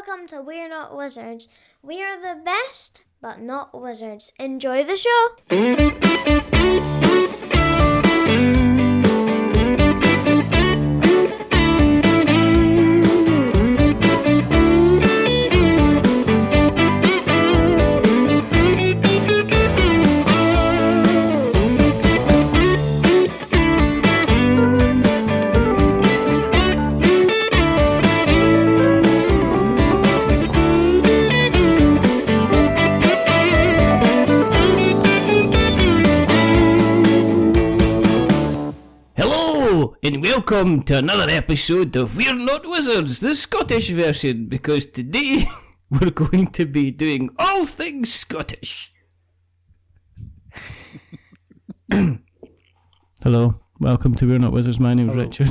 welcome to We're Not Wizards. We are the best, but not wizards. Enjoy the show! And welcome to another episode of We're Not Wizards, the Scottish version, because today we're going to be doing all things Scottish. Hello, welcome to We're Not Wizards. My name's Richard.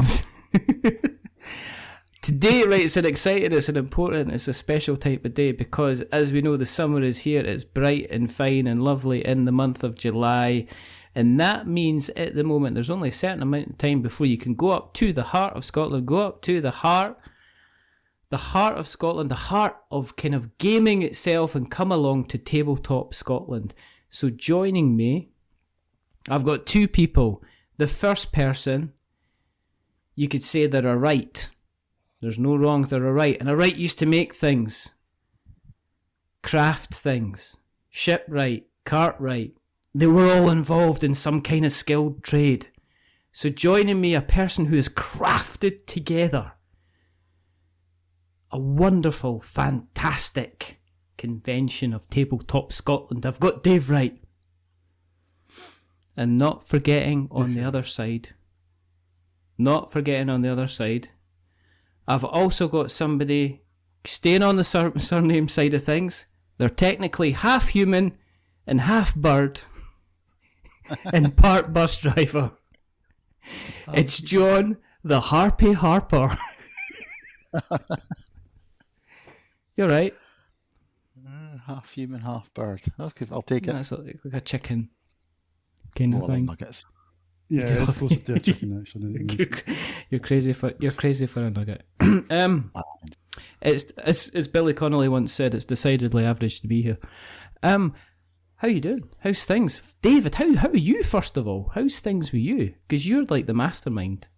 Today, right, it's an exciting, it's an important, it's a special type of day because, as we know, the summer is here. It's bright and fine and lovely in the month of July. And that means at the moment there's only a certain amount of time before you can go up to the heart of Scotland, go up to the heart of Scotland, the heart of kind of gaming itself, and come along to Tabletop Scotland. So joining me, I've got two people. The first person, you could say they're a Wright. There's no wrong, they're a Wright. And a Wright used to make things, craft things, shipwright, cartwright. They were all involved in some kind of skilled trade. So joining me, a person who has crafted together a wonderful, fantastic convention of Tabletop Scotland. I've got Dave Wright. And not forgetting on the other side, I've also got somebody staying on the surname side of things. They're technically half human and half bird. And part bus driver. It's John the Harper. You're right. Half human, half bird. Okay, I'll take it. That's like a chicken kind of thing. Nuggets. Yeah, it's closer to a chicken actually. You're crazy for a nugget. It's as Billy Connolly once said. It's decidedly average to be here. How you doing? How's things? David, how are you, first of all? How's things with you? Because you're like the mastermind,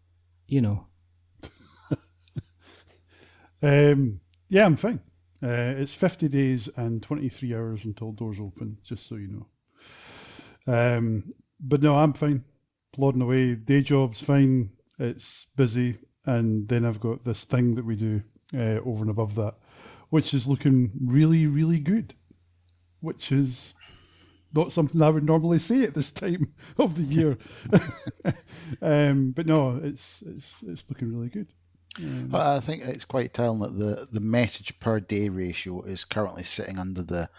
you know. Yeah, I'm fine. It's 50 days and 23 hours until doors open, just so you know. But no, I'm fine. Plodding away. Day job's fine. It's busy. And then I've got this thing that we do over and above that, which is looking really, really good. Which is not something I would normally say at this time of the year. But no, it's looking really good. I think it's quite telling that the message per day ratio is currently sitting under the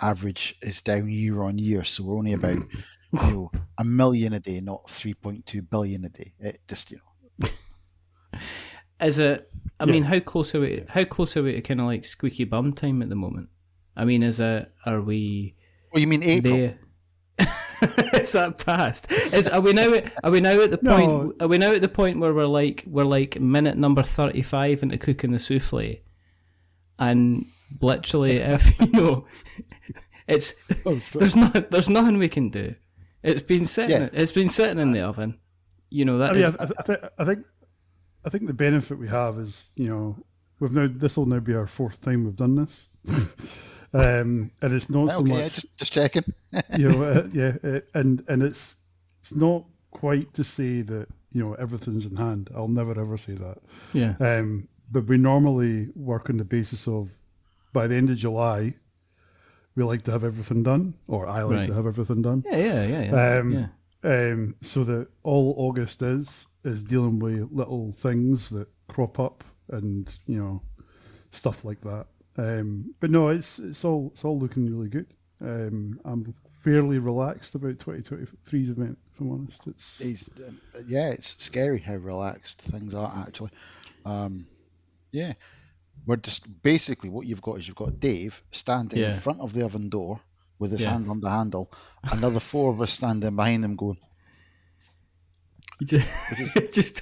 average is down year on year, so we're only about 1 million a day, not 3.2 billion a day. It just Is it? I mean, how close are we? How close are we to kind of like squeaky bum time at the moment? I mean, are we? Oh, you mean April? Is that past? Are we now at the point? No. Are we now at the point where we're like minute number 35 into cooking the soufflé, and literally, if you know, it's there's nothing we can do. It's been sitting. Yeah. It's been sitting in the oven. You know that. I think the benefit we have is, you know, this will now be our fourth time we've done this. And it's not so much. Just checking. You know, and it's not quite to say that, you know, everything's in hand. I'll never ever say that. Yeah. But we normally work on the basis of, by the end of July, we like to have everything done, or I like to have everything done. Yeah. So that all August is dealing with little things that crop up, and, you know, stuff like that. But no, it's all looking really good. I'm fairly relaxed about 2023's event, if I'm honest. It's scary how relaxed things are actually. We're just basically what you've got Dave standing in front of the oven door with his hand on the handle, another four of us standing behind him going. Just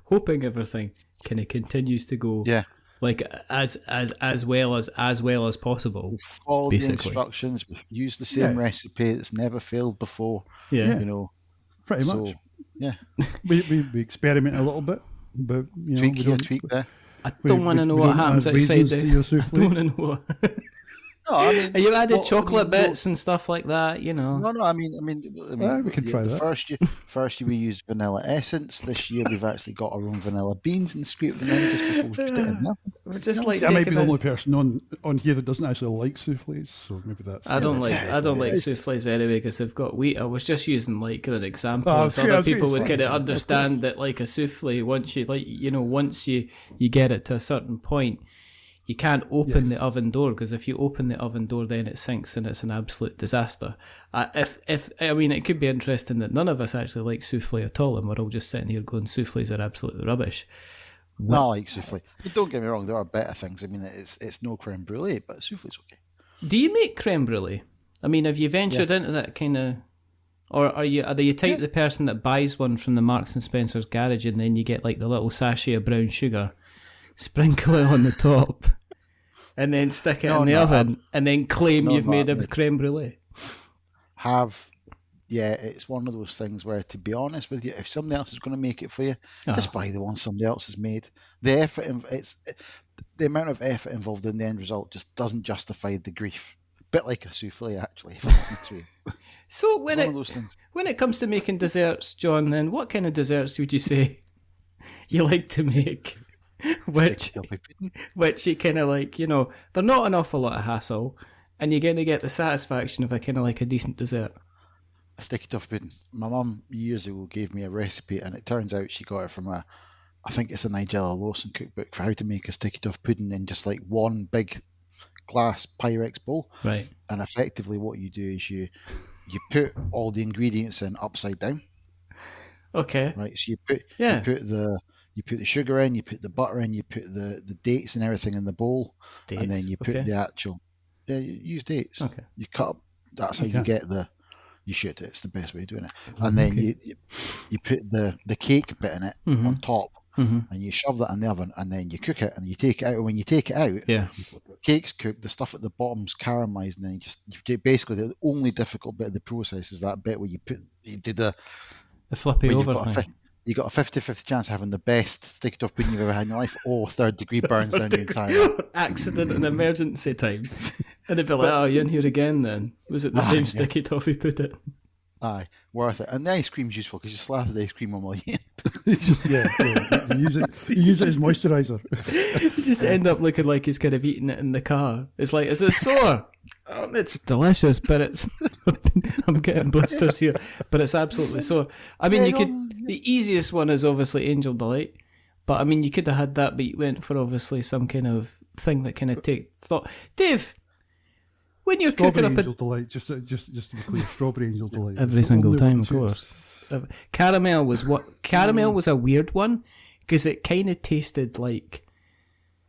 hoping everything kind of continues to go like as well as possible. Follow basically. the instructions. Use the same recipe that's never failed before. Yeah. You know, Pretty so, much. Yeah. We experiment a little bit, but you know, Tweak we here, don't. tweak there. I don't want to know what happens outside the. I don't want to know what. No, I mean, you added chocolate bits and stuff like that, you know. No, I mean, we could try that. First year we used vanilla essence. This year we've actually got our own vanilla beans and scraped them in just before we put it in there. We're just like I might be the only person on here that doesn't actually like soufflés, so maybe that's. I don't like soufflés anyway because they've got wheat. I was just using like an example, so other people would kind of understand that like a soufflé, once you get it to a certain point, you can't open the oven door, because if you open the oven door, then it sinks and it's an absolute disaster. It could be interesting that none of us actually like soufflé at all, and we're all just sitting here going soufflés are absolutely rubbish. No, I like soufflé. But don't get me wrong, there are better things. I mean, it's no creme brulee, but soufflé's okay. Do you make creme brulee? I mean, have you ventured into that kind of, or are you the person that buys one from the Marks and Spencer's garage and then you get like the little sachet of brown sugar, sprinkle it on the top, and then stick it in the oven, and then claim you've made a creme brulee? It's one of those things where, to be honest with you, if somebody else is going to make it for you, just buy the one somebody else has made. The the amount of effort involved in the end result just doesn't justify the grief. A bit like a soufflé, actually. If I'm honest with you. So when it comes to making desserts, John, then what kind of desserts would you say you like to make? Which you kind of like, you know, they're not an awful lot of hassle, and you're going to get the satisfaction of a kind of like a decent dessert. A sticky toffee pudding. My mum years ago gave me a recipe, and it turns out she got it from I think it's a Nigella Lawson cookbook for how to make a sticky toffee pudding in just like one big glass Pyrex bowl. Right. And effectively what you do is you put all the ingredients in upside down. Okay. Right. So you put the sugar in, you put the butter in, you put the dates and everything in the bowl, and then you put the actual. Yeah, you use dates. Okay. You cut up. That's how you get you shoot it. It's the best way of doing it. And then you put the cake bit in it on top, and you shove that in the oven, and then you cook it, and you take it out. And when you take it out, cake's cooked, the stuff at the bottom's caramelized, and then you basically the only difficult bit of the process is that bit where you do the flippy over thing. You got a 50-50 chance of having the best sticky toffee pudding you've ever had in your life, or third degree burns down your entire accident and emergency time. And they'd be like, "Oh, you're in here again then? Was it the same sticky toffee pudding?" Aye, worth it. And the ice cream's useful because you slather the ice cream on while you it's just you use it as moisturiser. You just end up looking like he's kind of eating it in the car. It's like, is it sore? Oh, it's delicious, but it's I'm getting blisters here, but it's absolutely sore. I mean, the easiest one is obviously Angel Delight, but I mean, you could have had that, but you went for obviously some kind of thing that kind of take thought. Dave, when you're cooking up Angel Delight, just to be clear, Strawberry Angel Delight every single time, of course. Caramel was a weird one because it kind of tasted like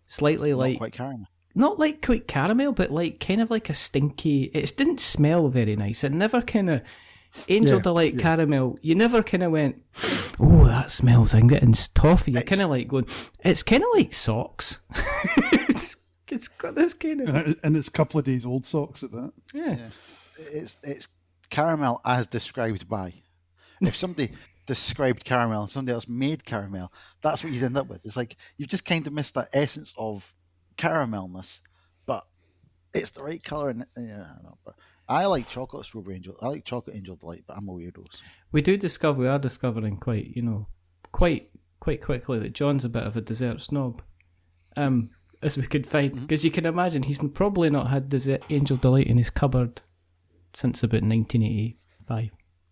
slightly not like quite caramel. Not like quite caramel, but like kind of like a stinky. It didn't smell very nice. It never kind of Angel Delight caramel. You never kind of went, oh, that smells. I'm getting toffee. You're kind of like going. It's kind of like socks. It's got this kind of and it's a couple of days old socks at that. Yeah. It's caramel as described by. If somebody described caramel and somebody else made caramel, that's what you'd end up with. It's like you've just kind of missed that essence of caramelness, but it's the right colour. And but I like chocolate strawberry angel. I like chocolate Angel Delight, but I'm a weirdo. So. We are discovering quite quickly that John's a bit of a dessert snob. As we could find, because you can imagine he's probably not had Angel Delight in his cupboard since about 1985.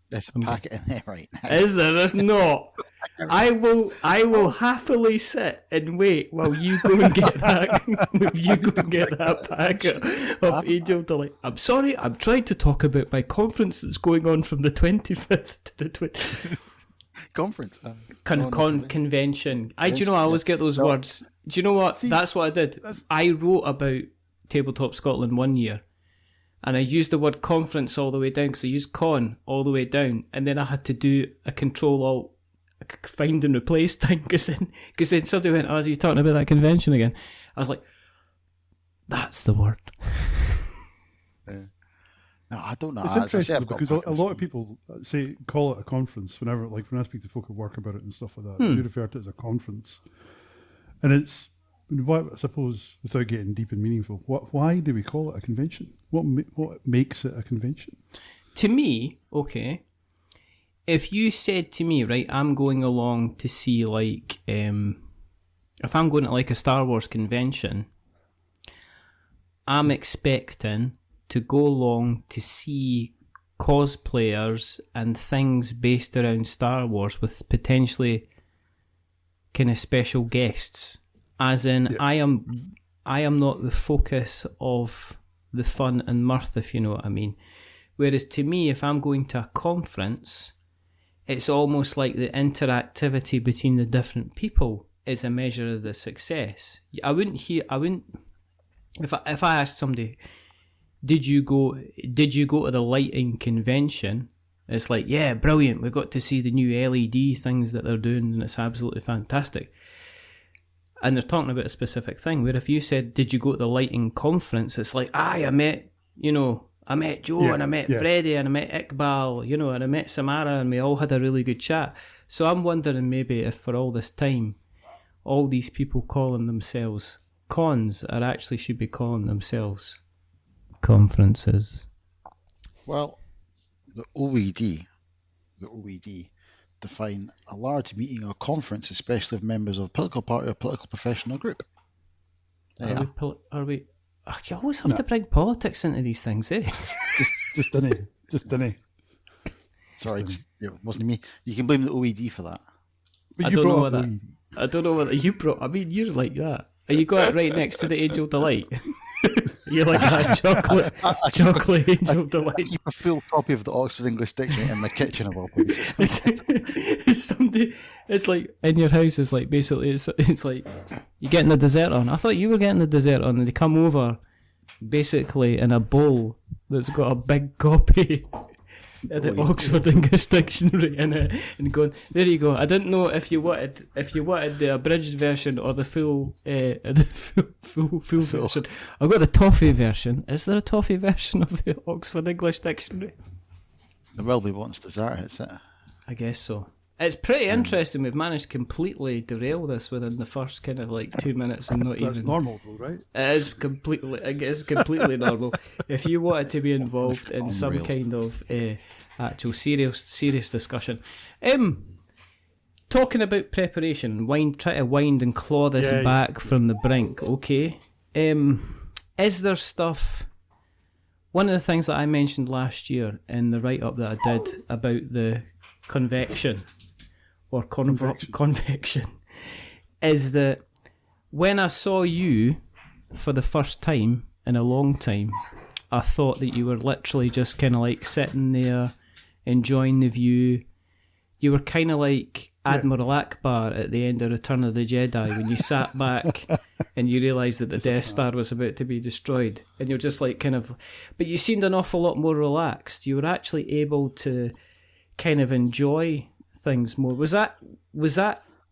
There's a packet in there right now. Is there? There's not. I will happily sit and wait while you go and get that packet of Angel Delight. I'm sorry, I'm trying to talk about my conference that's going on from the 25th to the 20th. Conference? Convention. Do you know, I always get those words. Do you know what? That's what I did. I wrote about Tabletop Scotland one year, and I used the word conference all the way down because I used con all the way down, and then I had to do a Control-Alt find and replace thing because then somebody went, "Oh, is he talking about that convention again?" I was like, that's the word. No, I don't know. It's As I say, interesting I've got because a lot Parkinson's. of people say call it a conference whenever, like when I speak to folk at work about it and stuff like that. They do refer to it as a conference, and it's I suppose without getting deep and meaningful. Why do we call it a convention? What makes it a convention? To me, okay, if you said to me, right, I'm going along to see like, if I'm going to like a Star Wars convention, I'm expecting to go along to see cosplayers and things based around Star Wars with potentially kind of special guests. As in, I am not the focus of the fun and mirth, if you know what I mean. Whereas to me, if I'm going to a conference, it's almost like the interactivity between the different people is a measure of the success. If I asked somebody, did you go to the lighting convention? It's like, yeah, brilliant. We got to see the new LED things that they're doing, and it's absolutely fantastic. And they're talking about a specific thing. Where if you said, did you go to the lighting conference? It's like, I met Joe, and I met Freddie, and I met Iqbal, and I met Samara, and we all had a really good chat. So I'm wondering maybe if for all this time, all these people calling themselves cons are actually should be calling themselves conferences. Well, the OED define a large meeting or conference, especially of members of a political party or political professional group. Are we? Oh, you always have to bring politics into these things, eh? just didn't. Sorry, it wasn't me. You can blame the OED for that. But I don't know whether you brought. I mean, you're like that. Are you got it right next to the Angel Delight? You're like that chocolate Angel Delight. I keep a full copy of the Oxford English Dictionary in my kitchen of all places. It's like in your house. It's like basically it's like you're getting the dessert on. I thought you were getting the dessert on, and they come over basically in a bowl that's got a big copy of the Oxford English Dictionary in it, and going, there you go. I didn't know if you wanted the abridged version or the full version. I've got the toffee version. Is there a toffee version of the Oxford English Dictionary? There will be once dessert hits it. I guess so. It's pretty interesting. We've managed to completely derail this within the first kind of like 2 minutes, and not That's even normal though, right? It is completely normal. If you wanted to be involved in some kind of actual serious discussion, talking about preparation, try to wind and claw this back from the brink. Okay, is there stuff? One of the things that I mentioned last year in the write-up that I did about the convection or convection is that when I saw you for the first time in a long time, I thought that you were literally just kind of like sitting there enjoying the view. You were kind of like Admiral Akbar at the end of Return of the Jedi when you sat back and you realised that the Death Star was about to be destroyed, and you're just like kind of, but you seemed an awful lot more relaxed. You were actually able to kind of enjoy things more. Was that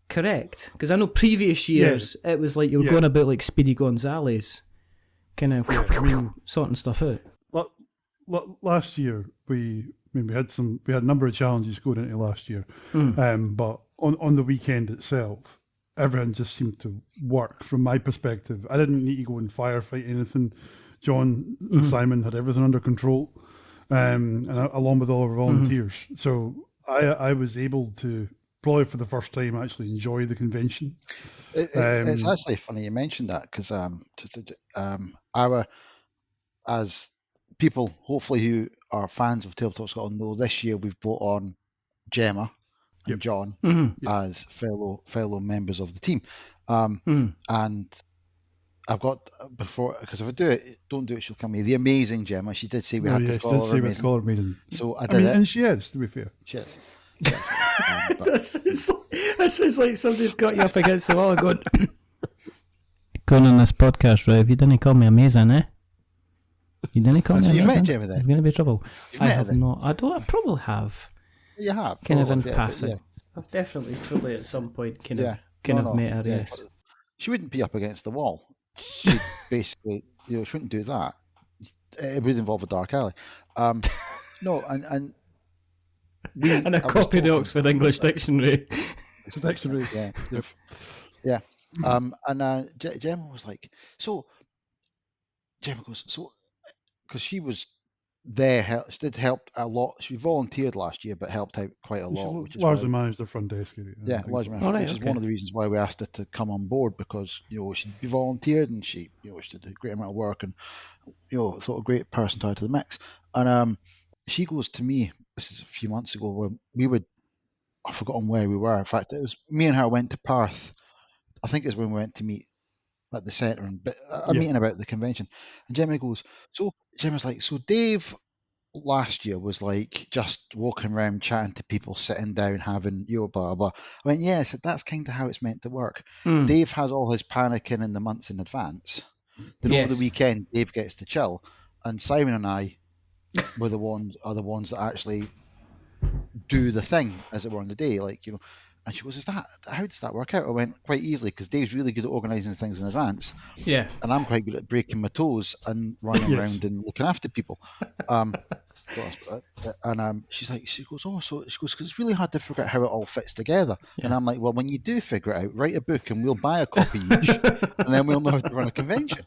correct? Because I know previous years it was like you were going about like Speedy Gonzales, kind of sorting stuff out. Last year we had a number of challenges going into last year, but on the weekend itself, everything just seemed to work from my perspective. I didn't need to go and firefight anything. John and Simon had everything under control, and along with all our volunteers. So I was able to, probably for the first time, actually enjoy the convention. It's actually funny you mentioned that, because as people hopefully who are fans of Tabletop Scotland know, this year we've brought on Gemma and John as fellow members of the team, and I've got before, because if I don't do it, she'll come me. The amazing Gemma. She did say we had to call her amazing. So I did it. And she is, to be fair. She is. This is like somebody's got you up against the wall and going on this podcast, right? If you didn't call me amazing, eh? You didn't call me amazing. You met Gemma then? There's going to be trouble. I have not. I probably have. You have. Kind of in passing. Yeah. I've definitely probably at some point kind of met her, yes. She wouldn't be up against the wall. she basically, she wouldn't do that. It would involve a dark alley. No, and we And a I was copy of the talking- Oxford English Dictionary. It's an dictionary. Yeah. And Gemma was like, so. Gemma goes, so, because she was there, she did help a lot. She volunteered last year, but helped out quite a lot, which is largely why, managed the front desk area. yeah, largely managed, All right, which is okay. one of the reasons why we asked her to come on board, because she'd be volunteered and she did a great amount of work and thought a great person to add to the mix. And she goes to me. This is a few months ago when I've forgotten where we were. In fact, it was me and her went to Perth. I think it's when we went to meet at the centre and a meeting about the convention. And Gemma's like, so Dave last year was like just walking around chatting to people, sitting down, having blah blah blah. I went, yes, that's kind of how it's meant to work. Dave has all his panicking in the months in advance. Then over the weekend, Dave gets to chill, and Simon and I are the ones that actually do the thing, as it were, on the day, And she goes, how does that work out? I went, quite easily, because Dave's really good at organising things in advance. Yeah. And I'm quite good at breaking my toes and running around and looking after people. She goes, because it's really hard to figure out how it all fits together. Yeah. And I'm like, well, when you do figure it out, write a book and we'll buy a copy each, and then we'll know how to run a convention.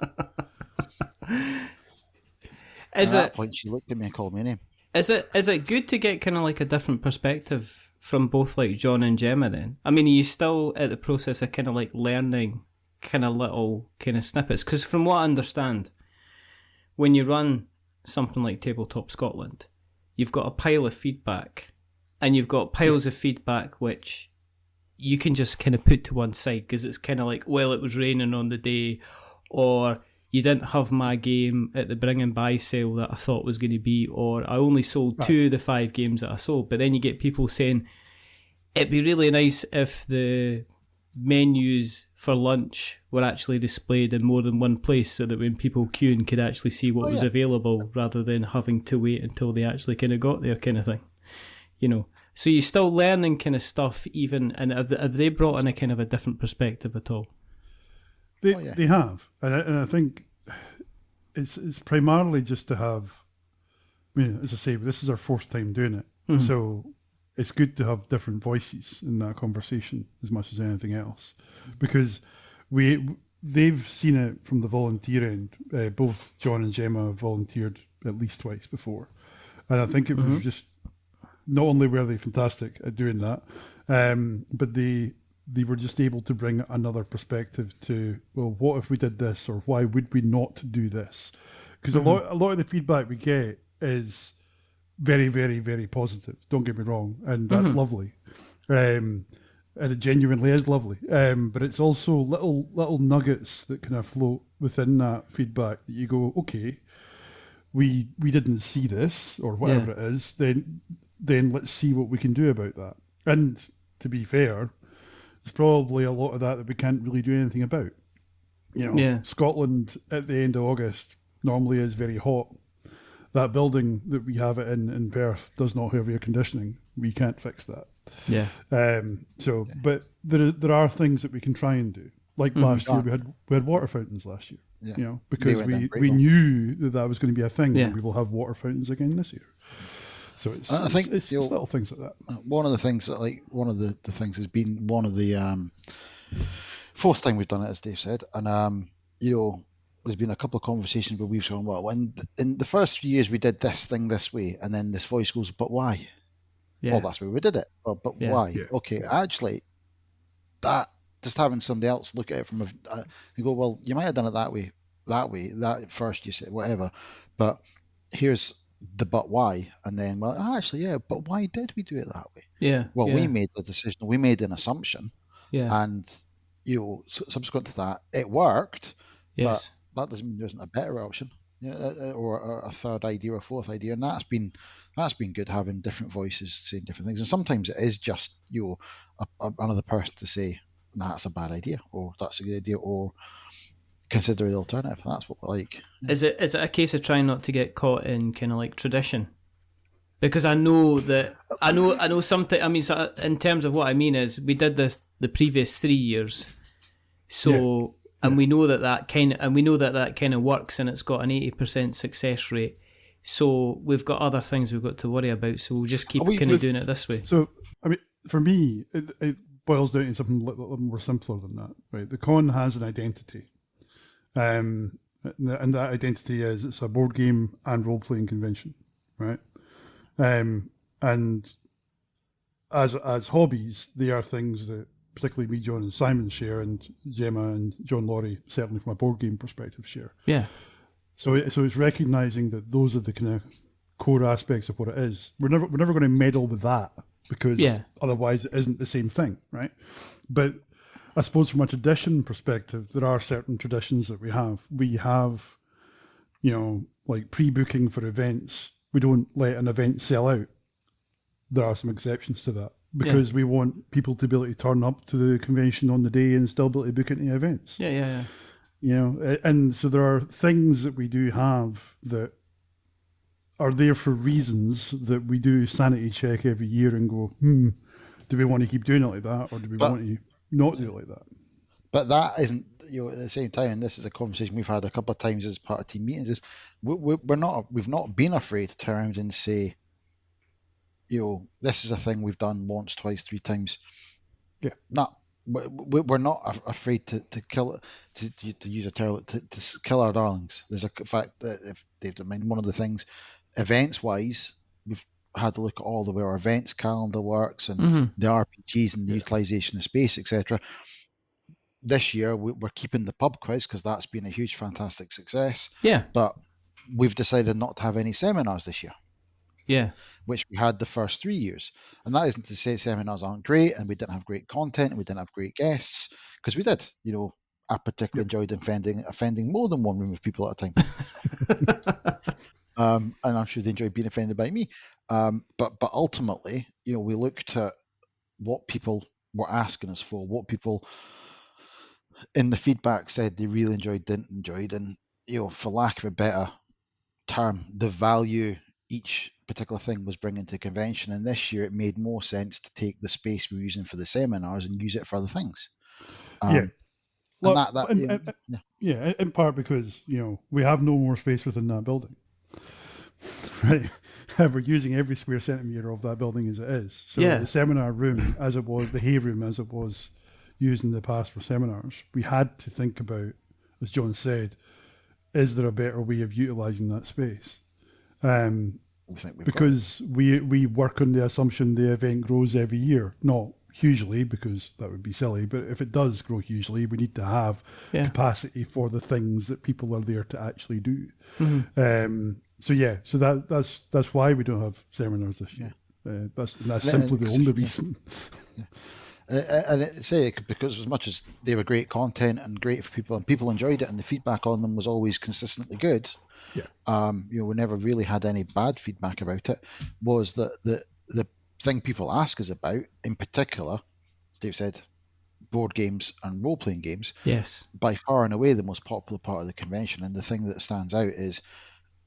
At that point, she looked at me and called me a name. Is it good to get kind of like a different perspective from both like John and Gemma then? I mean, are you still at the process of kind of like learning kind of little kind of snippets? Because from what I understand, when you run something like Tabletop Scotland, you've got a pile of feedback, and you've got piles of feedback which you can just kind of put to one side, because it's kind of like, well, it was raining on the day, or you didn't have my game at the bring and buy sale that I thought was going to be, or I only sold 2 of the 5 games that I sold. But then you get people saying, it'd be really nice if the menus for lunch were actually displayed in more than one place, so that when people queuing could actually see what was available, rather than having to wait until they actually kind of got there, kind of thing. So you're still learning kind of stuff, even, and have they brought in a kind of a different perspective at all? They have, and I think it's primarily just to have. I mean, as I say, this is our 4th time doing it, so it's good to have different voices in that conversation as much as anything else, because they've seen it from the volunteer end. Both John and Gemma have volunteered at least twice before, and I think it was just, not only were they fantastic at doing that, but they were just able to bring another perspective to, well, what if we did this, or why would we not do this? Because a lot of the feedback we get is very, very, very positive. Don't get me wrong, and that's lovely, and it genuinely is lovely. But it's also little nuggets that kind of float within that feedback that you go, okay, we didn't see this, or whatever it is. Then let's see what we can do about that. And to be fair, there's probably a lot of that we can't really do anything about. Scotland at the end of August normally is very hot. That building that we have it in Perth does not have air conditioning. We can't fix that. Yeah. But there are things that we can try and do. Like last year, we had water fountains last year. Yeah. Because we knew that was going to be a thing, and we will have water fountains again this year. So I think it's little things like that. One of the things one of the things has been one of the 4th time we've done it, as Dave said, and there's been a couple of conversations where we've gone, well, when in the first few years we did this thing this way, and then this voice goes, but why? Yeah. Well, that's where we did it. But why? Yeah. Okay, actually, that just having somebody else look at it from you go, well, you might have done it that way, that first you said whatever, but here's the but why, and then, well, actually, yeah, but why did we do it that way? Yeah. Well, we made the decision, we made an assumption, and subsequent to that, it worked. Yes. But that doesn't mean there isn't a better option, or a third idea or a 4th idea, and that's been good, having different voices saying different things. And sometimes it is just another person to say, nah, that's a bad idea, or that's a good idea, or consider the alternative. That's what we like. Is it a case of trying not to get caught in kind of like tradition? Because I know something. I mean, so in terms of what I mean is, we did this the previous 3 years, so And we know that kind of works, and it's got an 80% success rate. So we've got other things we've got to worry about. So we'll just keep kind of doing it this way. So I mean, for me, it boils down to something a little more simpler than that, right? The con has an identity, and that identity is it's a board game and role playing convention, right? And as hobbies, they are things that particularly me, John, and Simon share, and Gemma and John Laurie, certainly from a board game perspective, share. Yeah. So it's recognising that those are the kind of core aspects of what it is. We're never going to meddle with that because otherwise it isn't the same thing, right? But I suppose from a tradition perspective, there are certain traditions that we have. We have, like pre-booking for events. We don't let an event sell out. There are some exceptions to that because we want people to be able to turn up to the convention on the day and still be able to book into events. Yeah. And so there are things that we do have that are there for reasons that we do sanity check every year and go, do we want to keep doing it like that, or do we want to not do it like that? But that isn't, at the same time, and this is a conversation we've had a couple of times as part of team meetings, is we've not been afraid to turn around and say, this is a thing we've done once, twice, three times. Yeah. We're not afraid to kill, to use a term, to kill our darlings. There's a fact that if David, one of the things, events wise, we've had to look at all the way our events calendar works and the RPGs and the utilisation of space, etc. This year we're keeping the pub quiz because that's been a huge, fantastic success. Yeah. But we've decided not to have any seminars this year. Yeah. Which we had the first 3 years. And that isn't to say seminars aren't great and we didn't have great content and we didn't have great guests, because we did. I particularly enjoyed offending more than one room of people at a time. And I'm sure they enjoyed being offended by me. But ultimately, we looked at what people were asking us for, what people in the feedback said they really enjoyed, didn't enjoy, and, for lack of a better term, the value each particular thing was bringing to the convention. And this year it made more sense to take the space we were using for the seminars and use it for other things. In part because we have no more space within that building, right? We're using every square centimetre of that building as it is. So the seminar room, as it was, the hay room as it was used in the past for seminars, we had to think about, as John said, is there a better way of utilising that space? Because we work on the assumption the event grows every year, not hugely because that would be silly, but if it does grow hugely, we need to have capacity for the things that people are there to actually do. So that's why we don't have seminars this year. That's simply the only reason. Because as much as they were great content and great for people and people enjoyed it and the feedback on them was always consistently good, we never really had any bad feedback about it, was that the thing people ask us about, in particular, as Dave said, board games and role-playing games, by far and away the most popular part of the convention. And the thing that stands out is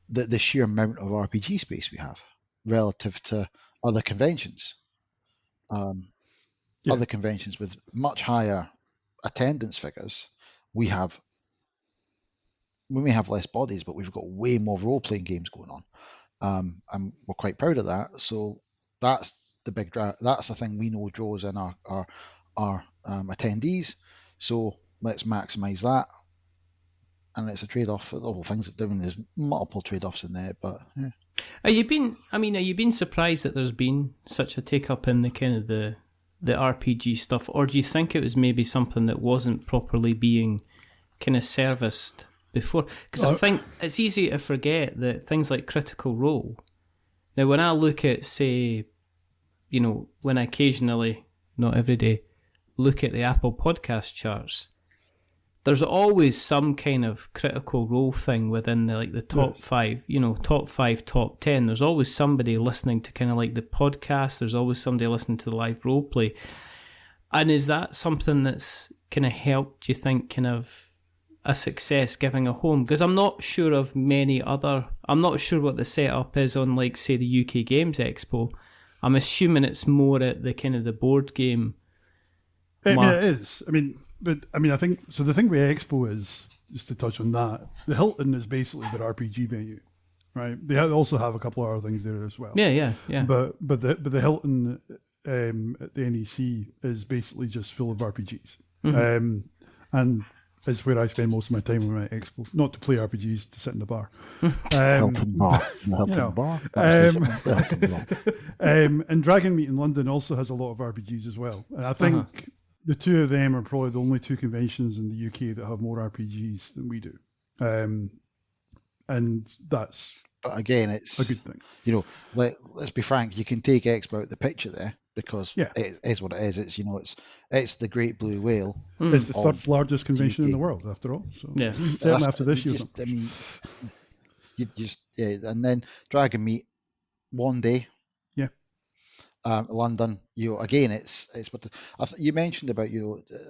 the sheer amount of RPG space we have relative to other conventions. Other conventions with much higher attendance figures, we may have less bodies, but we've got way more role-playing games going on, and we're quite proud of that. So that's the big that's the thing we know draws in our attendees. So let's maximise that, and it's a trade-off. The whole thing's doing. There's multiple trade-offs in there, but yeah. Are you been surprised that there's been such a take-up in the kind of the RPG stuff, or do you think it was maybe something that wasn't properly being kind of serviced before? Because I think it's easy to forget that things like Critical Role. Now, when I look at, say, when I occasionally, not every day, look at the Apple podcast charts, there's always some kind of Critical Role thing within the top 5, top 5, top 10. There's always somebody listening to kind of like the podcast. There's always somebody listening to the live role play. And is that something that's kind of helped, do you think, kind of a success giving a home? Because I'm not sure of I'm not sure what the setup is on, like, say, the UK Games Expo. I'm assuming it's more at the kind of the board game. It is. I mean, but I mean, I think so. The thing with Expo is, just to touch on that, the Hilton is basically their RPG venue, right? They also have a couple of other things there as well. Yeah. But the Hilton at the NEC is basically just full of RPGs, and it's where I spend most of my time when I'm at Expo. Not to play RPGs, to sit in the bar. Hilton Bar. The Hilton Bar. That's the Hilton Bar. And Dragon Meet in London also has a lot of RPGs as well. And I think the two of them are probably the only two conventions in the UK that have more RPGs than we do. And that's But again, it's a good thing. You know, let's be frank. You can take Expo out the picture there because Yeah. it is what it is. It's the Great Blue Whale. It's the third largest convention in the world, after all. So Yeah. certainly after this year. I mean, and then Dragon Meet one day. Yeah. London. Again, it's what you mentioned about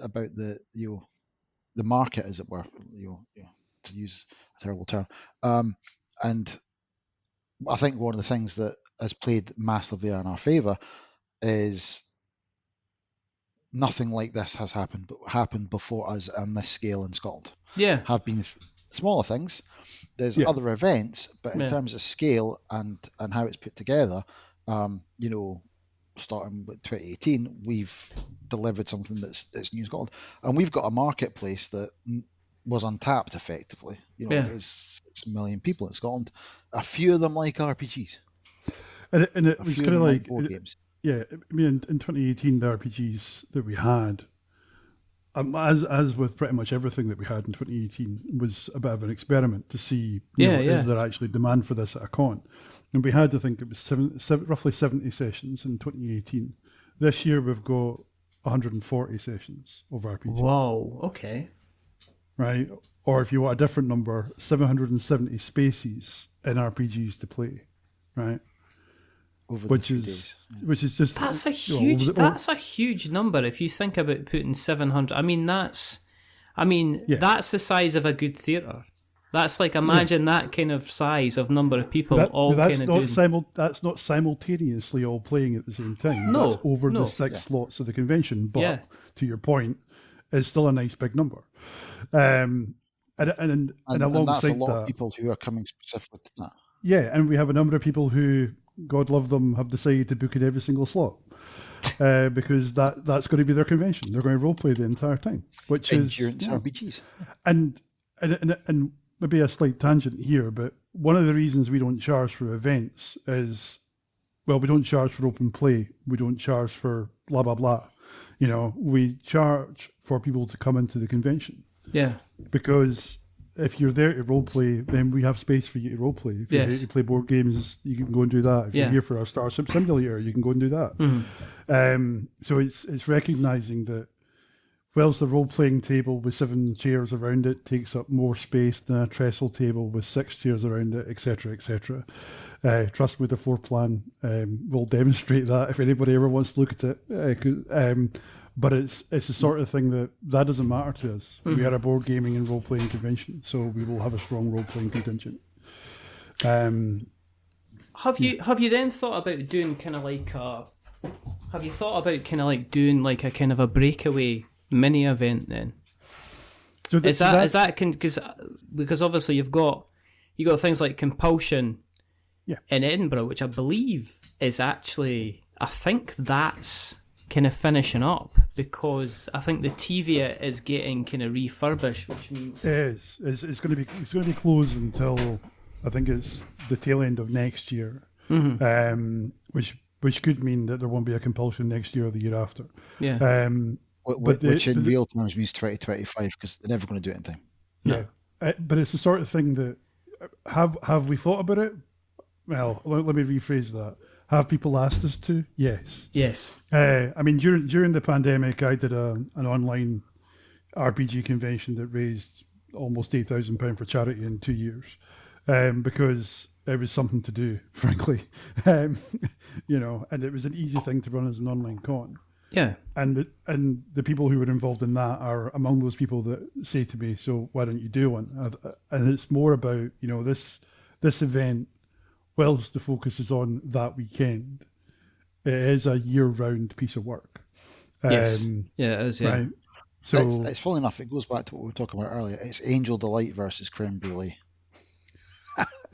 about the the market, as it were. To use a terrible term. And I think one of the things that has played massively in our favour is nothing like this has happened before us on this scale in Scotland. Yeah. Have been smaller things. There's other events, but in terms of scale and how it's put together, starting with 2018, we've delivered something that's new in Scotland, and we've got a marketplace that was untapped effectively. There's 6 million people in Scotland. A few of them like RPGs. And it was kind of like board games. Yeah, I mean, in 2018, the RPGs that we had, as with pretty much everything that we had in 2018, was a bit of an experiment to see, is there actually demand for this at a con? And we had, I think it was roughly 70 sessions in 2018. This year we've got 140 sessions of RPGs. Wow, okay. Right? Or if you want a different number, 770 spaces in RPGs to play, right? Which is just that's a huge number if you think about putting 700. I mean that's the size of a good theatre. That's like, imagine that kind of size of number of people that's not simultaneously all playing at the same time. No, that's over the 6 slots of the convention. But to your point, it's still a nice big number. And alongside that's a lot that, of people who are coming specifically to that. Yeah, and we have a number of people who, God love them, have decided to book in every single slot because that's going to be their convention. They're going to roleplay the entire time, which Endurance RPGs. And maybe a slight tangent here, but one of the reasons we don't charge for events is, well, we don't charge for open play. We don't charge for blah, blah, blah. We charge for people to come into the convention. Yeah. Because if you're there to roleplay, then we have space for you to roleplay. If you're here to play board games, you can go and do that. If you're here for our Starship Simulator, you can go and do that. Mm-hmm. So it's recognising that whilst the role-playing table with 7 chairs around it takes up more space than a trestle table with 6 chairs around it, etc., etc. Trust me, the floor plan will demonstrate that if anybody ever wants to look at it. But it's the sort of thing that doesn't matter to us. Mm-hmm. We are a board gaming and role-playing convention, so we will have a strong role-playing contingent. Have you then thought about doing doing like a kind of a breakaway mini event then? So is that because obviously you got things like Compulsion in Edinburgh, which I believe is actually, I think that's kind of finishing up, because I think the TVA is getting kind of refurbished, which means it's going to be closed until I think it's the tail end of next year, which could mean that there won't be a Compulsion next year or the year after. Yeah. Which in real terms means 2025, because they're never going to do it in time. Yeah, but it's the sort of thing that have we thought about it? Well, let me rephrase that. Have people asked us to? Yes. Yes. I mean, during the pandemic, I did an online RPG convention that raised almost £8,000 for charity in 2 years, because it was something to do, frankly. And it was an easy thing to run as an online con. Yeah. And the people who were involved in that are among those people that say to me, so why don't you do one? And it's more about, this event, whilst the focus is on that weekend, it is a year-round piece of work. Yes. Yeah, it is, yeah. Right? So it's funny enough. It goes back to what we were talking about earlier. It's Angel Delight versus Creme Brulee.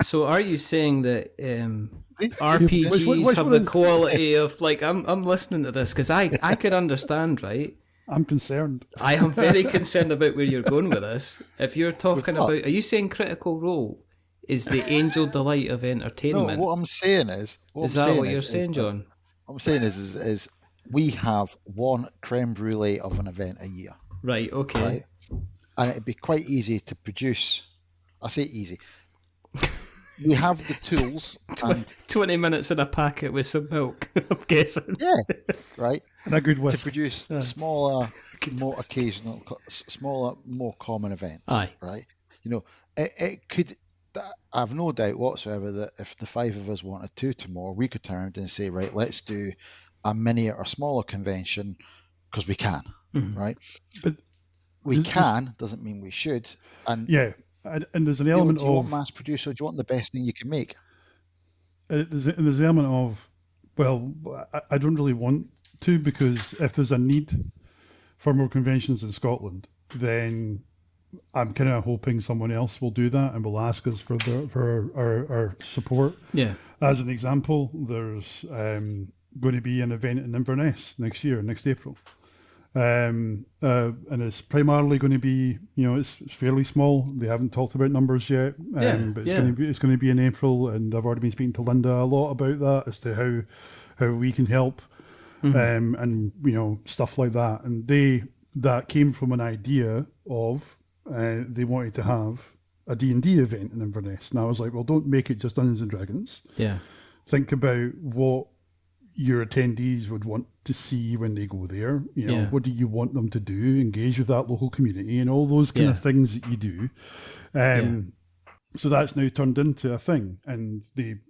So are you saying that See? RPGs which have one the is- quality of like I'm listening to this because I could understand, right? I'm concerned. I am very concerned about where you're going with this. If you're talking With what? about, are you saying Critical Role is the Angel Delight of No, entertainment? what I'm saying is. Is that what you're saying, John? What I'm saying is we have one creme brulee of an event a year, Right. Okay. right? And it'd be quite easy to produce. I say easy. We have the tools, and 20 minutes in a packet with some milk. I'm guessing. yeah, right, And a good to whisk. produce smaller, more occasional, smaller, more common events. Aye. Right. You know, it could. I've no doubt whatsoever that if the five of us wanted to tomorrow, we could turn around and say, right, let's do a mini or smaller convention because we can, right? But We there's- can doesn't mean we should. And Yeah, and there's an you know, element do you want of mass produce or do you want the best thing you can make? there's an element of, well, I don't really want to, because if there's a need for more conventions in Scotland, then I'm kind of hoping someone else will do that and will ask us for our support. Yeah. As an example, there's going to be an event in Inverness next April. And it's primarily going to be, it's fairly small. They haven't talked about numbers yet, but it's going to be in April, and I've already been speaking to Linda a lot about that as to how we can help, and stuff like that. And that came from an idea of they wanted to have a D&D event in Inverness, and I was like, well, don't make it just Dungeons and Dragons. Yeah. Think about what your attendees would want to see when they go there. What do you want them to do? Engage with that local community and all those kind of things that you do. So that's now turned into a thing, and they've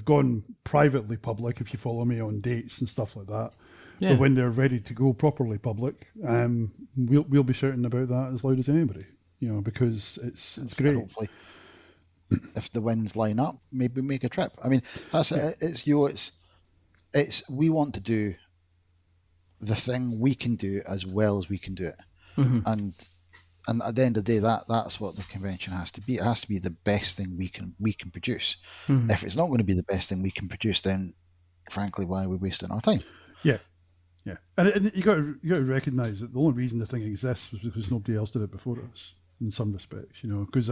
gone privately public, if you follow me, on dates and stuff like that. Yeah. But when they're ready to go properly public, we'll be shouting about that as loud as anybody, because it's great. Hopefully, if the winds line up, maybe make a trip. I mean, it's we want to do the thing we can do as well as we can do it, and at the end of the day, that's what the convention has to be. It has to be the best thing we can produce. If it's not going to be the best thing we can produce, then frankly, why are we wasting our time? Yeah. And you got to recognise that the only reason the thing exists was because nobody else did it before us, in some respects, because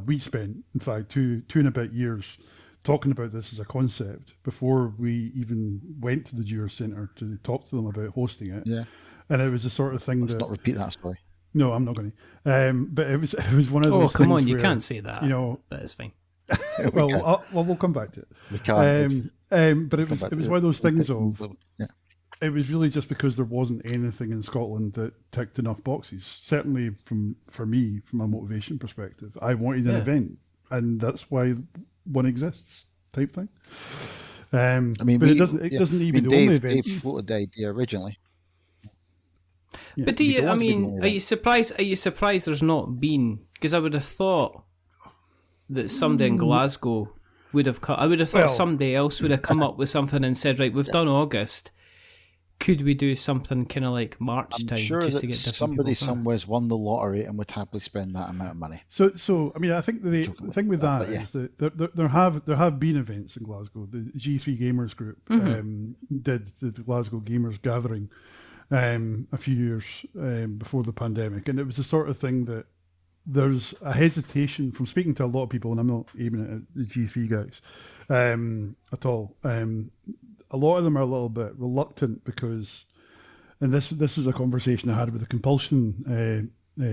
we spent, in fact, two and a bit years talking about this as a concept before we even went to the Jura Centre to talk to them about hosting it. Yeah. And it was the sort of thing Let's not repeat that story. No, I'm not going to. But it was one of those things. Oh, come on, you where, can't say that. That is fine. We'll come back to it. We can't. But it was one of those things of, yeah. it was really just because there wasn't anything in Scotland that ticked enough boxes. Certainly for me, from a motivation perspective, I wanted an event, and that's why one exists, type thing. It doesn't need to be the only event. Dave floated the idea originally. Yeah. But are you surprised? Are you surprised there's not been? Because I would have thought that somebody in Glasgow would have I would have thought somebody else would have come up with something and said, right, we've done August. Could we do something kind of like March time? I'm sure just that to get somebody somewhere's won the lottery and would happily spend that amount of money. So I mean, I think the thing with that is that there have been events in Glasgow. The G3 Gamers Group did the Glasgow Gamers Gathering a few years before the pandemic, and it was the sort of thing that there's a hesitation from speaking to a lot of people, and I'm not aiming at the G3 guys at all. A lot of them are a little bit reluctant because, and this is a conversation I had with the Compulsion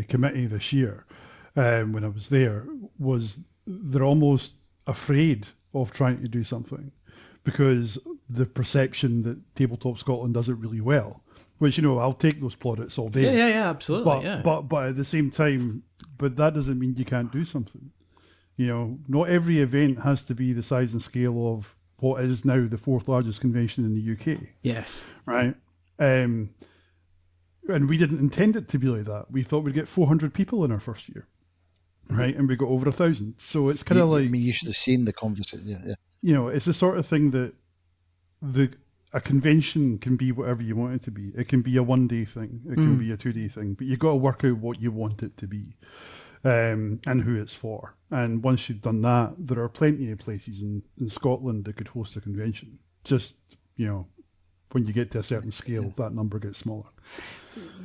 committee this year when I was there, was they're almost afraid of trying to do something because the perception that Tabletop Scotland does it really well, which, I'll take those plaudits all day. Yeah, absolutely. But at the same time, but that doesn't mean you can't do something. Not every event has to be the size and scale of what is now the fourth largest convention in the UK. Yes. Right. And we didn't intend it to be like that. We thought we'd get 400 people in our first year. Right. And we got over 1,000. So it's kind of like... you should have seen the conversation. Yeah. It's the sort of thing that a convention can be whatever you want it to be. It can be a 1-day thing. It can be a 2-day thing. But you've got to work out what you want it to be, and who it's for. And once you've done that, there are plenty of places in Scotland that could host a convention. Just, when you get to a certain scale, that number gets smaller.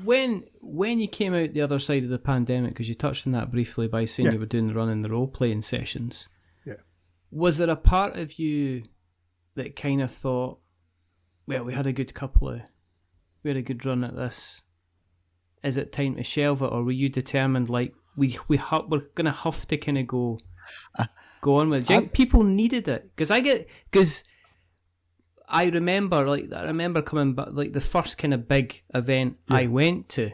When you came out the other side of the pandemic, because you touched on that briefly by saying you were doing the role-playing sessions, was there a part of you that kind of thought, well, we had a good run at this, is it time to shelve it? Or were you determined, like, we're going to have to kind of go on with it? Do you think people needed it? Because I remember coming back, like the first kind of big event I went to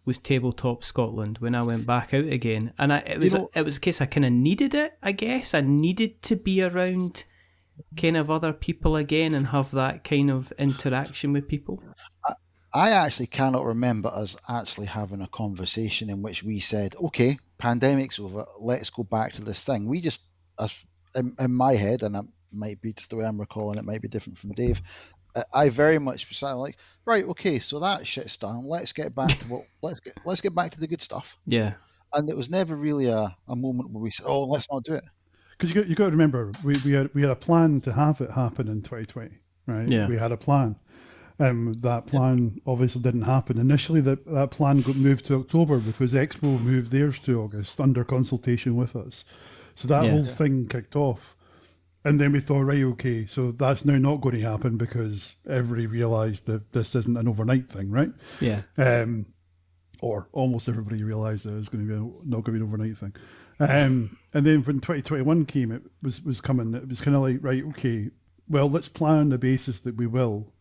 was Tabletop Scotland when I went back out again, and it was a case I kind of needed it. I guess I needed to be around kind of other people again and have that kind of interaction with people. I actually cannot remember us actually having a conversation in which we said, okay, pandemic's over, let's go back to this thing. We just, in my head, and it might be just the way I'm recalling, it might be different from Dave, I very much was like, right, okay, so that shit's done, let's get back to let's get back to the good stuff. Yeah. And it was never really a moment where we said, oh, let's not do it. Because you got to remember, we had a plan to have it happen in 2020, right? Yeah. We had a plan. That plan obviously didn't happen. Initially, that plan got moved to October because Expo moved theirs to August under consultation with us. So that whole thing kicked off. And then we thought, right, okay, so that's now not going to happen because everybody realised that this isn't an overnight thing, right? Yeah. Or almost everybody realised that it was going to be not going to be an overnight thing. And then when 2021 came, it was coming. It was kind of like, right, okay, well, let's plan on the basis that we will,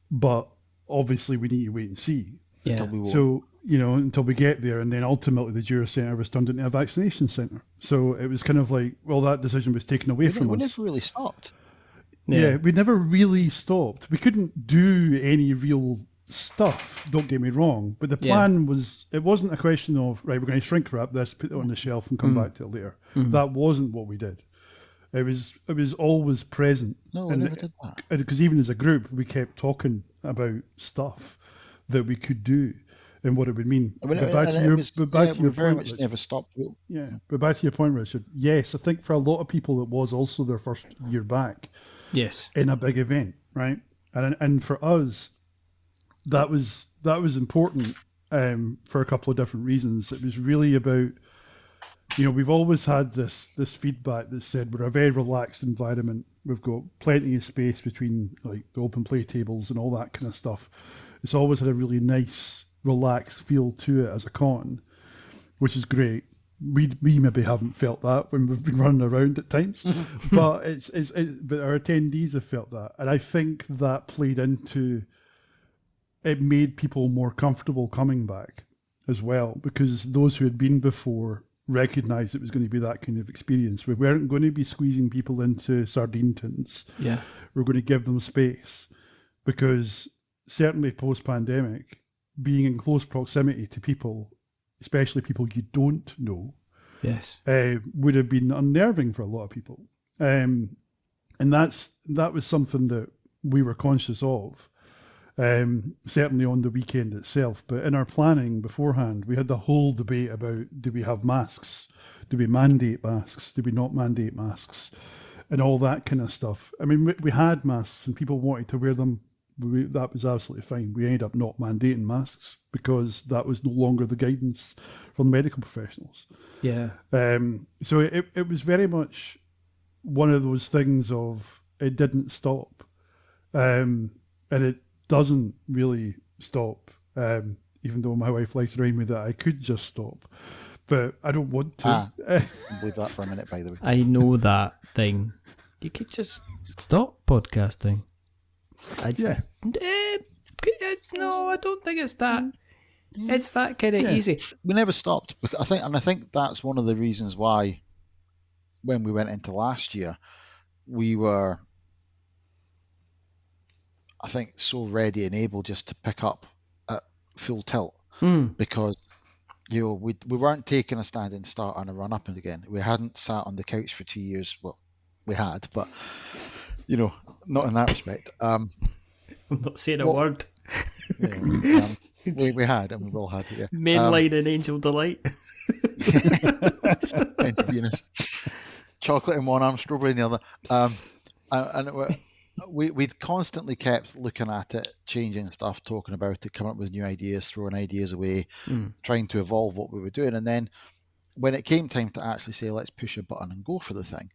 but obviously we need to wait and see. Yeah. So, until we get there, and then ultimately the Jura Centre was turned into a vaccination centre. So it was kind of like, well, that decision was taken away from us. We never really stopped. Yeah, we never really stopped. We couldn't do any real stuff, don't get me wrong, but the plan was, it wasn't a question of, right, we're going to shrink wrap this, put it on the shelf and come back to it later. That wasn't what we did. It was always present. No, we never did that. Because even as a group, we kept talking about stuff that we could do and what it would mean. We very much never stopped. Yeah, but back to your point, Richard, yes, I think for a lot of people it was also their first year back. Yes. In a big event, right? And for us, that was important for a couple of different reasons. It was really about, we've always had this feedback that said we're a very relaxed environment. We've got plenty of space between like the open play tables and all that kind of stuff. It's always had a really nice, relaxed feel to it as a con, which is great. We maybe haven't felt that when we've been running around at times, but but our attendees have felt that, and I think that played into it, made people more comfortable coming back as well, because those who had been before recognised it was going to be that kind of experience. We weren't going to be squeezing people into sardine tins. Yeah, we're going to give them space, because certainly post-pandemic, being in close proximity to people, especially people you don't know, yes, would have been unnerving for a lot of people. And that was something that we were conscious of, certainly on the weekend itself. But in our planning beforehand, we had the whole debate about, do we have masks? Do we mandate masks? Do we not mandate masks? And all that kind of stuff. I mean, we had masks and people wanted to wear them. That was absolutely fine. We ended up not mandating masks because that was no longer the guidance from medical professionals. Yeah. So it was very much one of those things of, it didn't stop. And it doesn't really stop, even though my wife likes to remind me that I could just stop. But I don't want to. Leave that for a minute, by the way. I know that thing. You could just stop podcasting. No, I don't think it's that. It's that kind of easy. We never stopped. I think that's one of the reasons why, when we went into last year, we were, I think, so ready and able just to pick up at full tilt, because we weren't taking a standing start and a run up again. We hadn't sat on the couch for 2 years. Well, we had, but not in that respect. I'm not saying a What- word. Yeah, we had and we will had it. Yeah. Mainline and Angel Delight. Intravenous. Chocolate in one arm, strawberry in the other. And we'd constantly kept looking at it, changing stuff, talking about it, coming up with new ideas, throwing ideas away, trying to evolve what we were doing. And then when it came time to actually say, let's push a button and go for the thing,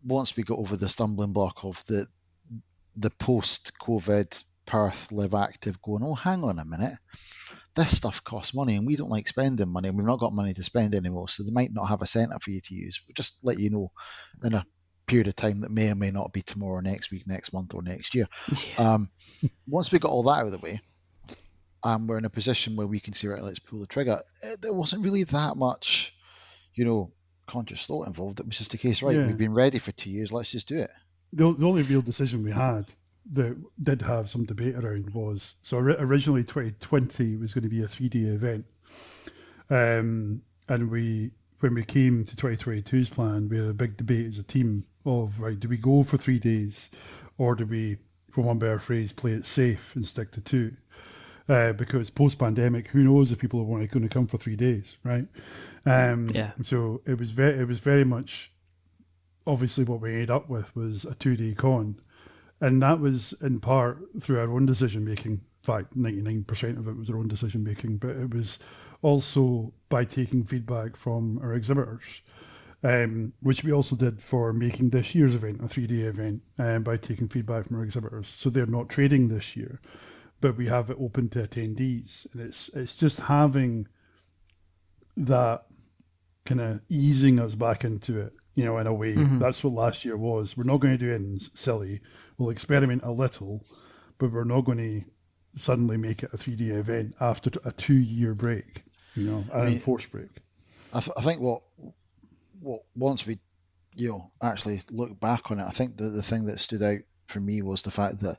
once we got over the stumbling block of the post-COVID Perth live active going, oh, hang on a minute, this stuff costs money and we don't like spending money and we've not got money to spend anymore, so they might not have a centre for you to use. We'll just let you know in a period of time that may or may not be tomorrow, next week, next month or next year. Once we got all that out of the way, we're in a position where we can say, right, let's pull the trigger. There wasn't really that much, conscious thought involved. It was just a case, right, we've been ready for 2 years, let's just do it. The only real decision we had that did have some debate around was, so originally 2020 was going to be a 3-day event. And when we came to 2022's plan, we had a big debate as a team of, right, do we go for 3 days or do we, for one better phrase, play it safe and stick to 2? Because post-pandemic, who knows if people are going to come for 3 days, right? So it was very much, obviously what we ended up with was a 2-day con. And that was in part through our own decision making. In fact, 99% of it was our own decision making, but it was also by taking feedback from our exhibitors, which we also did for making this year's event a 3-day event, by taking feedback from our exhibitors. So they're not trading this year, but we have it open to attendees. And it's just having that kind of easing us back into it, in a way. That's what last year was. We're not going to do anything silly. We'll experiment a little, but we're not going to suddenly make it a 3-day event after a 2-year break, an enforced break. I think what once we, actually look back on it, I think the thing that stood out for me was the fact that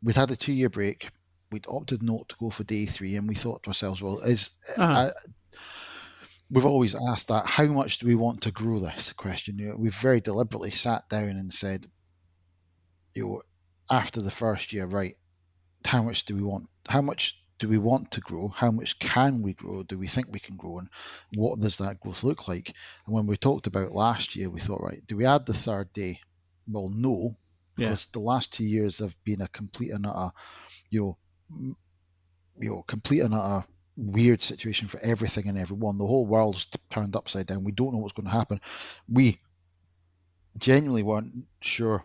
we'd had a 2-year break. We'd opted not to go for day 3, and we thought to ourselves, well, we've always asked that, how much do we want to grow this question? We've very deliberately sat down and said, after the first year, right, how much do we want to grow? How much can we grow? Do we think we can grow? And what does that growth look like? And when we talked about last year, we thought, right, do we add the 3rd day? Well, no, because the last 2 years have been a complete and utter, weird situation for everything and everyone. The whole world's turned upside down. We don't know what's going to happen. We genuinely weren't sure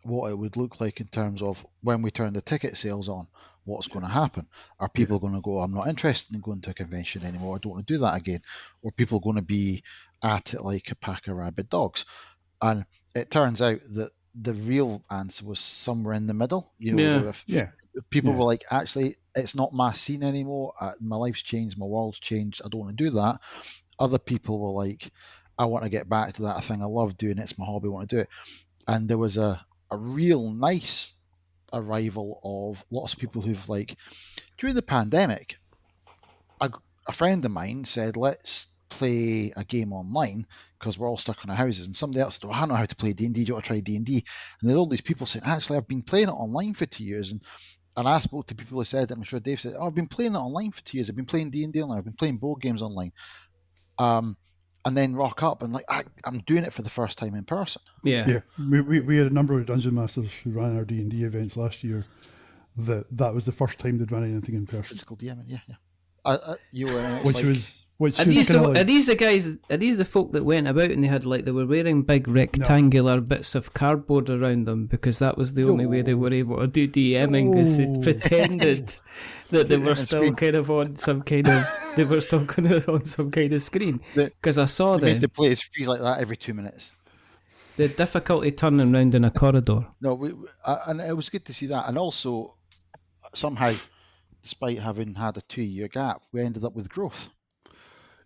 what it would look like in terms of when we turn the ticket sales on, what's going to happen. Are people going to go, I'm not interested in going to a convention anymore, I don't want to do that again? Or are people going to be at it like a pack of rabid dogs? And it turns out that the real answer was somewhere in the middle. People were like, actually, it's not my scene anymore. My life's changed, my world's changed, I don't want to do that. Other people were like, I want to get back to that thing I love doing, it's my hobby, I want to do it. And there was a real nice arrival of lots of people who've, like, during the pandemic, a friend of mine said, let's play a game online because we're all stuck in our houses, and somebody else said, well, I don't know how to play D&D, do you want to try D&D? And there's all these people saying, actually, I've been playing it online for 2 years, and I spoke to people who said, I'm sure Dave said, I've been playing it online for 2 years, I've been playing D&D online, I've been playing board games online, and then rock up and, like, I'm doing it for the first time in person. We had a number of Dungeon Masters who ran our D&D events last year that was the first time they'd run anything in person. Physical DMing, yeah. Are these the guys? Are these the folk that went about and they were wearing big rectangular bits of cardboard around them because that was the only way they were able to do DMing? Because they pretended that they were still kind of on some kind of screen. Because I saw them. Made the players feel like that every 2 minutes. The difficulty turning around in a corridor. No, and it was good to see that, and also somehow, despite having had a 2-year gap, we ended up with growth.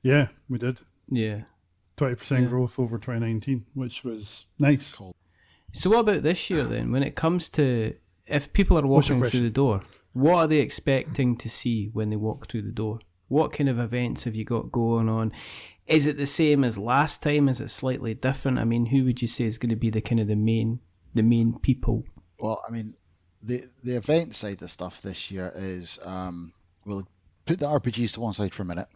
Yeah, we did. Yeah. 20% growth over 2019, which was nice. So what about this year then? When it comes to, if people are walking through the door, what are they expecting to see when they walk through the door? What kind of events have you got going on? Is it the same as last time? Is it slightly different? I mean, who would you say is going to be the kind of the main people? Well, I mean, the event side of stuff this year is, we'll put the RPGs to one side for a minute,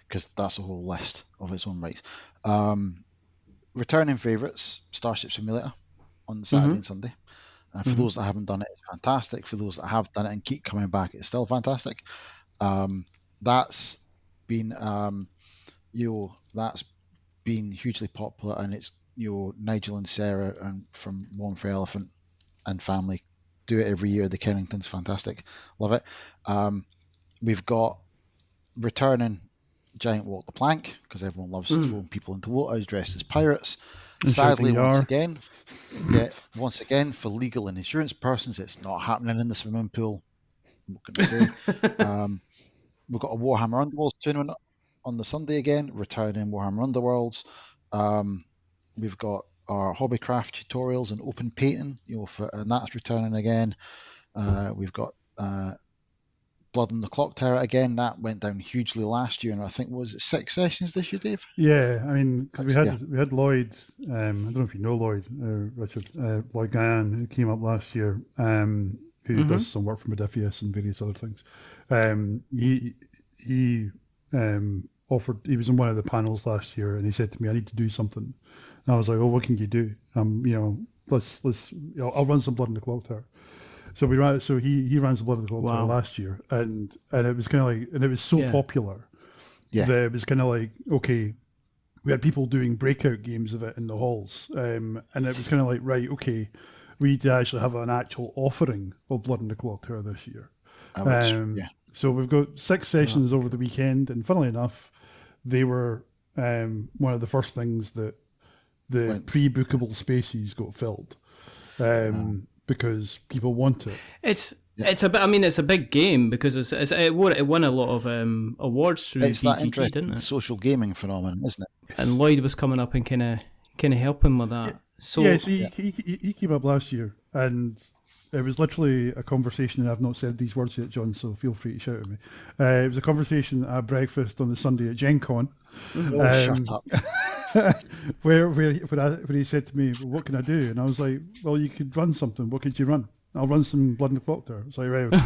because that's a whole list of its own rights. Returning favourites, Starship Simulator on Saturday and Sunday. For those that haven't done it, it's fantastic. For those that have done it and keep coming back, it's still fantastic. That's been, that's been hugely popular, and it's, Nigel and Sarah and from One for Elephant and family do it every year. The Kennington's fantastic, love it. We've got returning Giant Walk the Plank, because everyone loves throwing people into waters dressed as pirates. And Sadly, shouting once again, for legal and insurance persons, it's not happening in the swimming pool. What can I say? We've got a Warhammer Underworlds tournament on the Sunday again, returning Warhammer Underworlds. We've got our hobbycraft tutorials and open painting, and that's returning again. We've got Blood on the Clock Tower again. That went down hugely last year, and I think, was it 6 sessions this year, Dave? Yeah, I mean, 'cause we had Lloyd. I don't know if you know Lloyd, Richard, Lloyd Gann, who came up last year, who does some work for Modiphius and various other things. He offered. He was in one of the panels last year, and he said to me, "I need to do something." And I was like, "Oh, what can you do? Let's I'll run some Blood on the Clock Tower." So we ran. So he ran some Blood on the Clock Tower last year, and it was kind of like, and it was so popular that it was kind of like, okay, we had people doing breakout games of it in the halls, and it was kind of like, right, okay, we need to actually have an actual offering of Blood on the Clock Tower this year. So we've got 6 sessions over the weekend, and funnily enough, they were one of the first things that the pre-bookable spaces got filled, because people want it. It's a bit. I mean, it's a big game because it won a lot of awards through It's BGG, that interesting didn't it? social gaming phenomenon, isn't it? And Lloyd was coming up and kind of helping with that. So he came up last year, and it was literally a conversation, and I've not said these words yet, John, so feel free to shout at me. It was a conversation at breakfast on the Sunday at Gen Con. Shut up. where he said to me, "What can I do?" And I was like, "Well, you could run something. What could you run?" "I'll run some Blood on the Clock Tower." It's like, right, okay.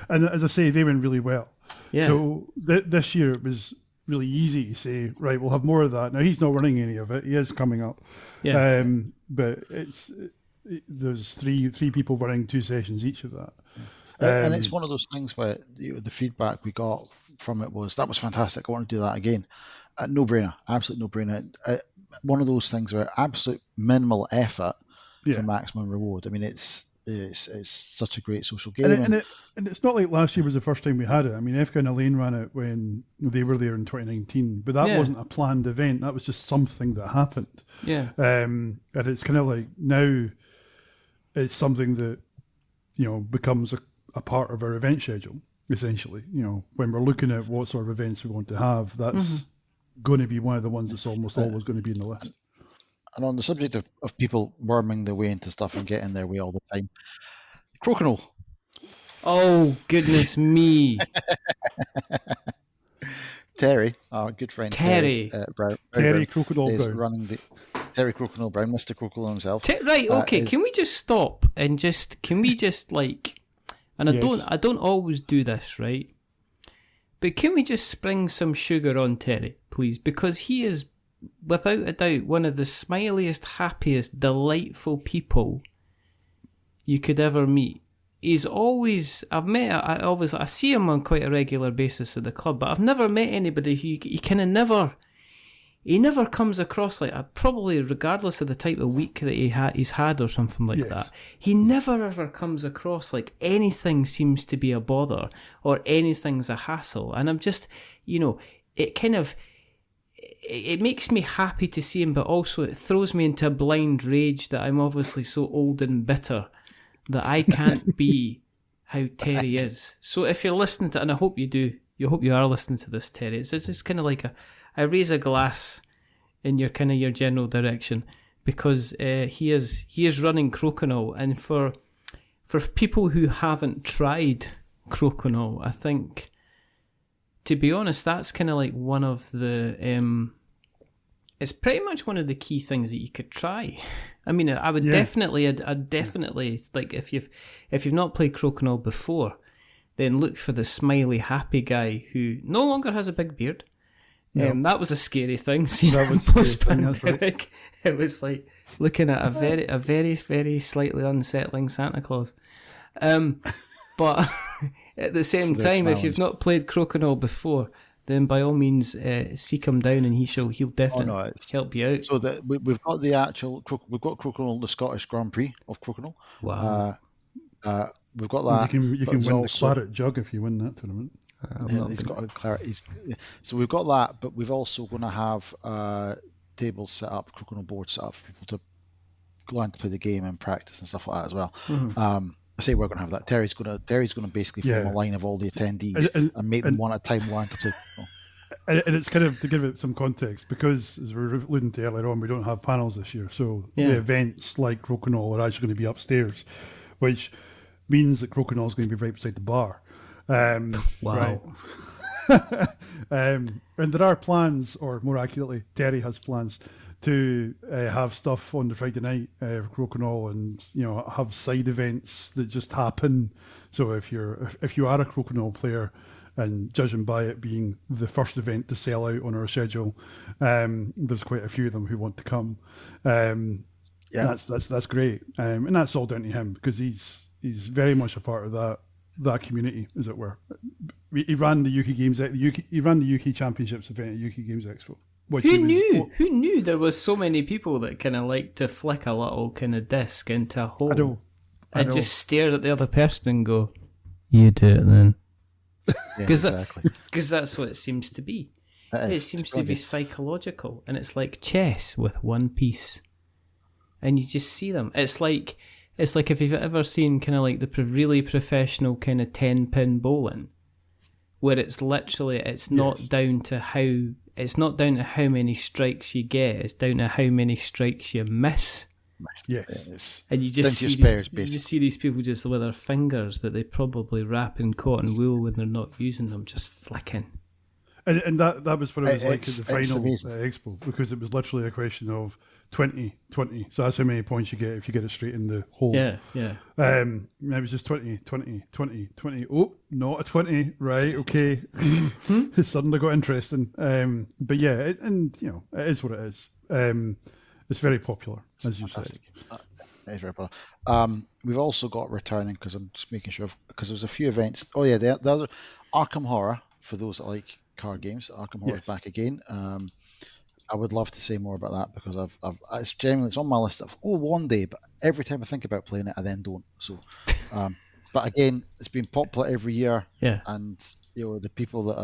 And as I say, they went really well. Yeah. So this year it was really easy to say, right, we'll have more of that. Now, he's not running any of it. He is coming up. Yeah. But there's three people running 2 sessions each of that. And it's one of those things where the feedback we got from it was, that was fantastic, I want to do that again. No-brainer, absolute no-brainer. One of those things where absolute minimal effort for maximum reward. I mean, it's such a great social game. And it's not like last year was the first time we had it. I mean, Efka and Elaine ran it when they were there in 2019, but that wasn't a planned event. That was just something that happened. Yeah. And it's kind of like now it's something that, becomes a part of our event schedule, essentially. When we're looking at what sort of events we want to have, that's going to be one of the ones that's almost always going to be in the list. And on the subject of people worming their way into stuff and getting their way all the time, Crokinole. Oh, goodness me. Terry, our good friend Terry Brown, Crokinole is Brown. running Terry Crokinole Brown, Mr. Crokinole himself. Right, okay, can we just stop and can we just and I don't always do this, right? But can we just spring some sugar on Terry, please? Because he is, without a doubt, one of the smiliest, happiest, delightful people you could ever meet. He's always, I see him on quite a regular basis at the club, but I've never met anybody who he kind of never comes across like, probably regardless of the type of week that he's had or something like that, he never ever comes across like anything seems to be a bother or anything's a hassle. And I'm just, it makes me happy to see him, but also it throws me into a blind rage that I'm obviously so old and bitter that I can't be how Terry is. So if you're listening to, and I hope you do, hope you are listening to this, Terry, it's just kind of like I raise a glass in your general direction, because he is running Crokinole, and for people who haven't tried Crokinole, I think to be honest, that's kind of like one of the. It's pretty much one of the key things that you could try. I mean, I would definitely, I'd definitely like if you've not played Crokinole before, then look for the smiley, happy guy who no longer has a big beard. That was a scary thing. Seeing him post-pandemic, it was like looking at a very, very slightly unsettling Santa Claus. But at the same time, if you've not played Crokinole before, then by all means seek him down, and he'll definitely help you out. So that we've got the actual we've got Crokinole, the Scottish Grand Prix of Crokinole. Wow. We've got that. You can win also, the claret jug if you win that tournament. He's got a claret. So we've got that, but we've also going to have tables set up, Crokinole boards set up for people to learn to play the game and practice and stuff like that as well. Mm-hmm. I say we're going to have that. Terry's going to basically form a line of all the attendees and make them one at a time learn to play. And it's kind of to give it some context, because as we were alluding to earlier on, we don't have panels this year, so the events like Crokinole are actually going to be upstairs, which means that Crokinole is going to be right beside the bar. Wow. Right. And there are plans, or more accurately, Terry has plans to have stuff on the Friday night for Crokinole, and have side events that just happen. So if you are a Crokinole player, and judging by it being the first event to sell out on our schedule, there's quite a few of them who want to come. That's great, and that's all down to him, because he's very much a part of that community, as it were. He ran the UK Games, he ran the UK Championships event at UK Games Expo. Who knew there was so many people that kind of like to flick a little kind of disc into a hole and just stare at the other person and go, "You do it then." Because that's what it seems to be. It seems to be psychological, and it's like chess with one piece, and you just see them. It's like if you've ever seen kind of like the really professional kind of 10-pin bowling, where it's literally not down to how many strikes you get, it's down to how many strikes you miss. Yes. And you just see these people just with their fingers that they probably wrap in cotton wool when they're not using them, just flicking. And that was what it was like at the final expo, because it was literally a question of 20. So that's how many points you get if you get it straight in the hole. Yeah. It was just 20. Oh, not a 20. Right, okay. It suddenly got interesting. But yeah, it is what it is. It's very popular, as you said. It is very popular. We've also got returning, because I'm just making sure, because there's a few events. Oh yeah, the other Arkham Horror, for those that like card games. Arkham Horror is back again. I would love to say more about that, because it's on my list of one day, but every time I think about playing it, I then don't. So, but again, it's been popular every year, and the people that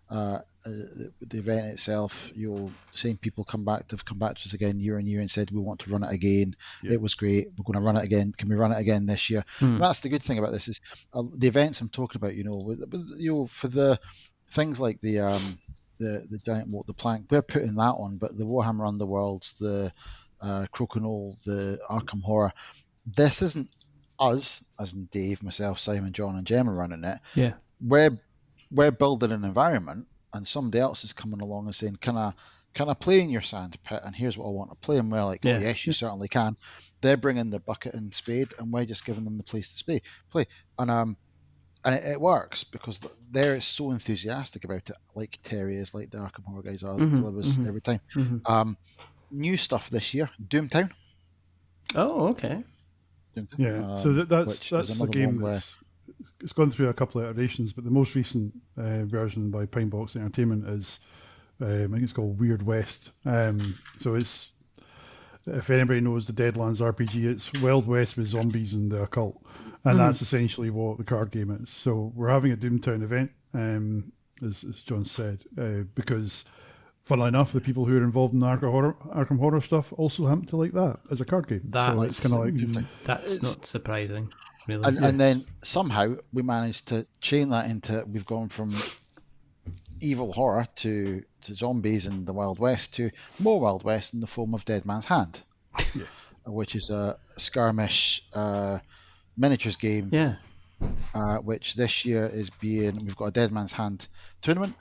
are the event itself, same people have come back to us again year on year and said we want to run it again. It was great. We're going to run it again. Can we run it again this year? That's the good thing about this, is the events I'm talking about. For the things like the giant walk, the plank, we're putting that on, but the Warhammer Underworlds, the Crokinole, the Arkham Horror, this isn't us, as in Dave, myself, Simon, John, and Gemma running it. Yeah, we're building an environment, and somebody else is coming along and saying, "Can I play in your sand pit? And here's what I want to play." And we're like, "Oh yes, you certainly can." They're bringing the bucket and spade, and we're just giving them the place to play. And it works, because they're so enthusiastic about it, like Terry is, like the Arkham Horror guys are, delivers every time. New stuff this year, Doomtown. Oh, okay. Doomtown. Yeah, so that's the game it's gone through a couple of iterations, but the most recent version by Pine Box Entertainment is, I think it's called Weird West. So it's, if anybody knows the Deadlands RPG, it's Wild West with zombies and the occult, and that's essentially what the card game is. So we're having a Doomtown event, as John said, because funnily enough, the people who are involved in the Arkham Horror stuff also happen to like that as a card game. That's It's not surprising, really. And then somehow we managed to chain that into, we've gone from evil horror to zombies in the Wild West to more Wild West in the form of Dead Man's Hand, which is a skirmish miniatures game. Yeah. Which this year is we've got a Dead Man's Hand tournament,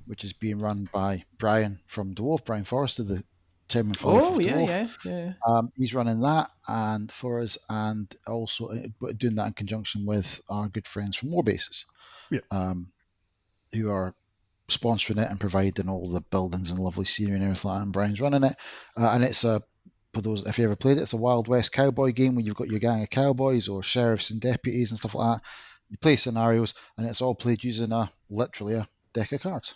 which is being run by Brian from Dwarf, Brian Forrester, the chairman for life of Dwarf. Yeah. He's running that and for us, and also doing that in conjunction with our good friends from Warbases, who are sponsoring it and providing all the buildings and lovely scenery and everything like that. And Brian's running it, and it's for those, if you ever played it, it's a Wild West cowboy game where you've got your gang of cowboys or sheriffs and deputies and stuff like that. You play scenarios, and it's all played using literally a deck of cards.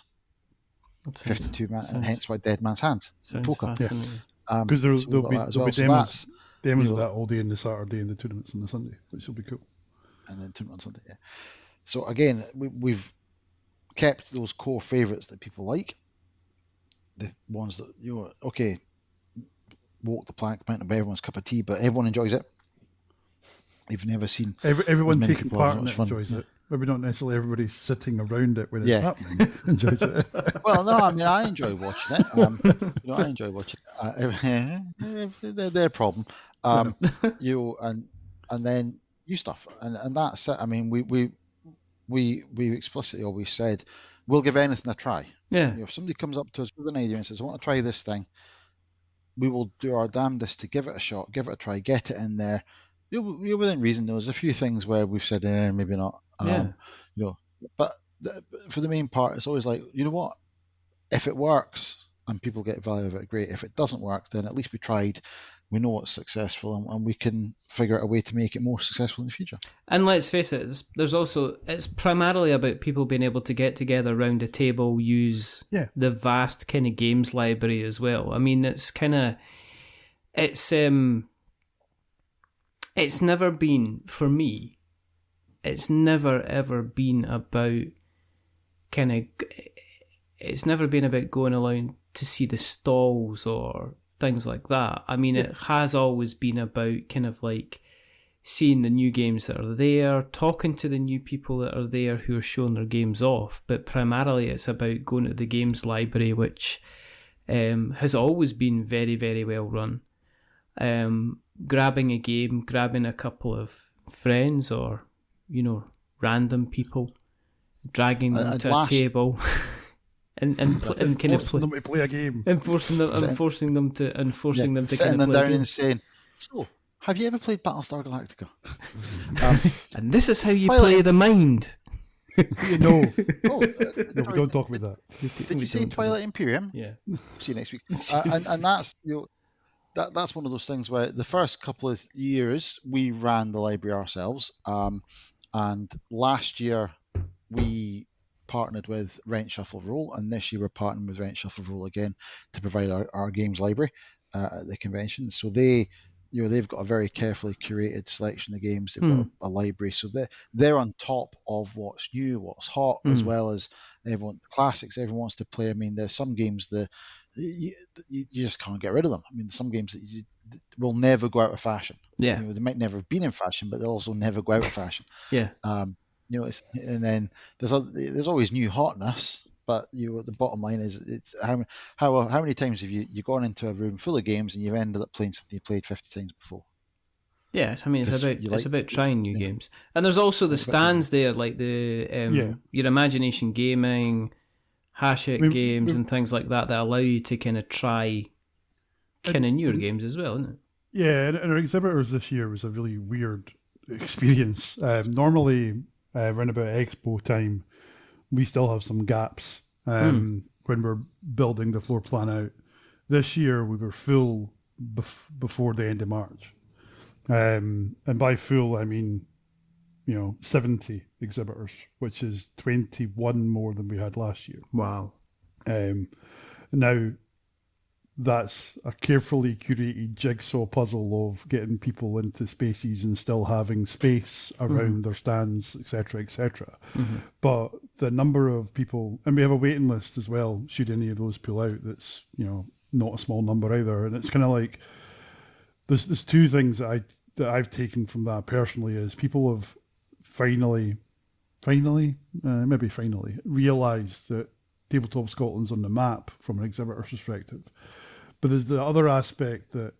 52 man, and hence why Dead Man's Hand. Poker. Because there'll be demos of that all day on the Saturday and the tournaments on the Sunday, which will be cool. And then tournament on Sunday, yeah. So again, we've kept those core favourites that people like. The ones that, walk the plank, might not be everyone's cup of tea, but everyone enjoys it. You've never seen everyone taking part in it enjoys it. Maybe not necessarily everybody sitting around it when it's happening enjoys it. Well, no, I mean, I enjoy watching it. I enjoy watching it. Their problem. And then new stuff, and that's it. I mean, we explicitly always said we'll give anything a try. Yeah. If somebody comes up to us with an idea and says, "I want to try this thing," we will do our damnedest to give it a shot, give it a try, get it in there. You're within reason. There was a few things where we've said, maybe not. But for the main part, it's always like, you know what? If it works and people get value of it, great. If it doesn't work, then at least we tried. We know it's successful, and we can figure out a way to make it more successful in the future. And let's face it, it's primarily about people being able to get together around a table, use the vast kind of games library as well. I mean, it's never been, for me, it's never ever been about it's never been about going along to see the stalls or things like that. I mean, it has always been about kind of like seeing the new games that are there, talking to the new people that are there who are showing their games off, but primarily it's about going to the games library, which has always been very, very well run. Grabbing a game, grabbing a couple of friends or, random people, dragging them to a table and kind of them to play a game, enforcing them to sitting kind of them play down a game. and saying, "So, have you ever played Battlestar Galactica?" And this is how you play the mind. No, we don't talk about that. Did you say Twilight Imperium? Yeah. See you next week. And that's that's one of those things where the first couple of years we ran the library ourselves, and last year we partnered with Rent Shuffle Roll, and this year we're partnering with Rent Shuffle Roll again to provide our games library at the convention. So they've got a very carefully curated selection of games. They've got a library, so they're on top of what's new, what's hot, as well as classics everyone wants to play. I mean, there's some games that you just can't get rid of them. I mean, there's some games that will never go out of fashion. Yeah, they might never have been in fashion, but they'll also never go out of fashion. Yeah. And then there's always new hotness. But the bottom line is, how many times have you gone into a room full of games and you've ended up playing something you played 50 times before? Yes, I mean it's about trying new games, and there's also the stands there, like the your Imagination Gaming, games and things like that allow you to kind of try kind of newer games as well, isn't it? Yeah, and our exhibitors this year was a really weird experience. Normally, around about Expo time, we still have some gaps when we're building the floor plan out. This year we were full before the end of March. And by full, I mean, 70 exhibitors, which is 21 more than we had last year. Wow. Now, that's a carefully curated jigsaw puzzle of getting people into spaces and still having space around their stands, etc., etc. But the number of people, and we have a waiting list as well, should any of those pull out, that's not a small number either. And it's kind of like there's two things that I've taken from that personally is people have finally realised that Tabletop Scotland's on the map from an exhibitor's perspective. But there's the other aspect that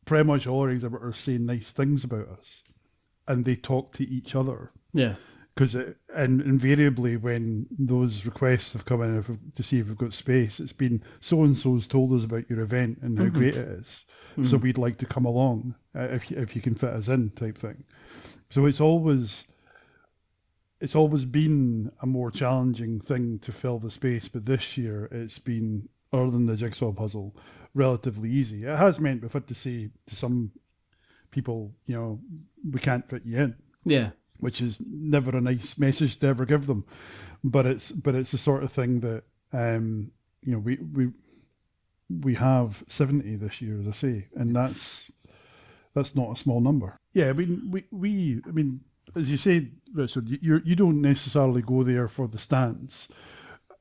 pretty much all our exhibitors say nice things about us, and they talk to each other. Yeah. because and invariably when those requests have come in to see if we've got space, it's been so and so's told us about your event and how great it is, so we'd like to come along if you can fit us in, type thing. So it's always been a more challenging thing to fill the space, but this year it's been, other than the jigsaw puzzle, relatively easy. It has meant we've had to say to some people, we can't fit you in. Yeah. Which is never a nice message to ever give them, but it's the sort of thing that we have 70 this year, as I say, and that's not a small number. Yeah, I mean, as you say, Richard, you don't necessarily go there for the stands,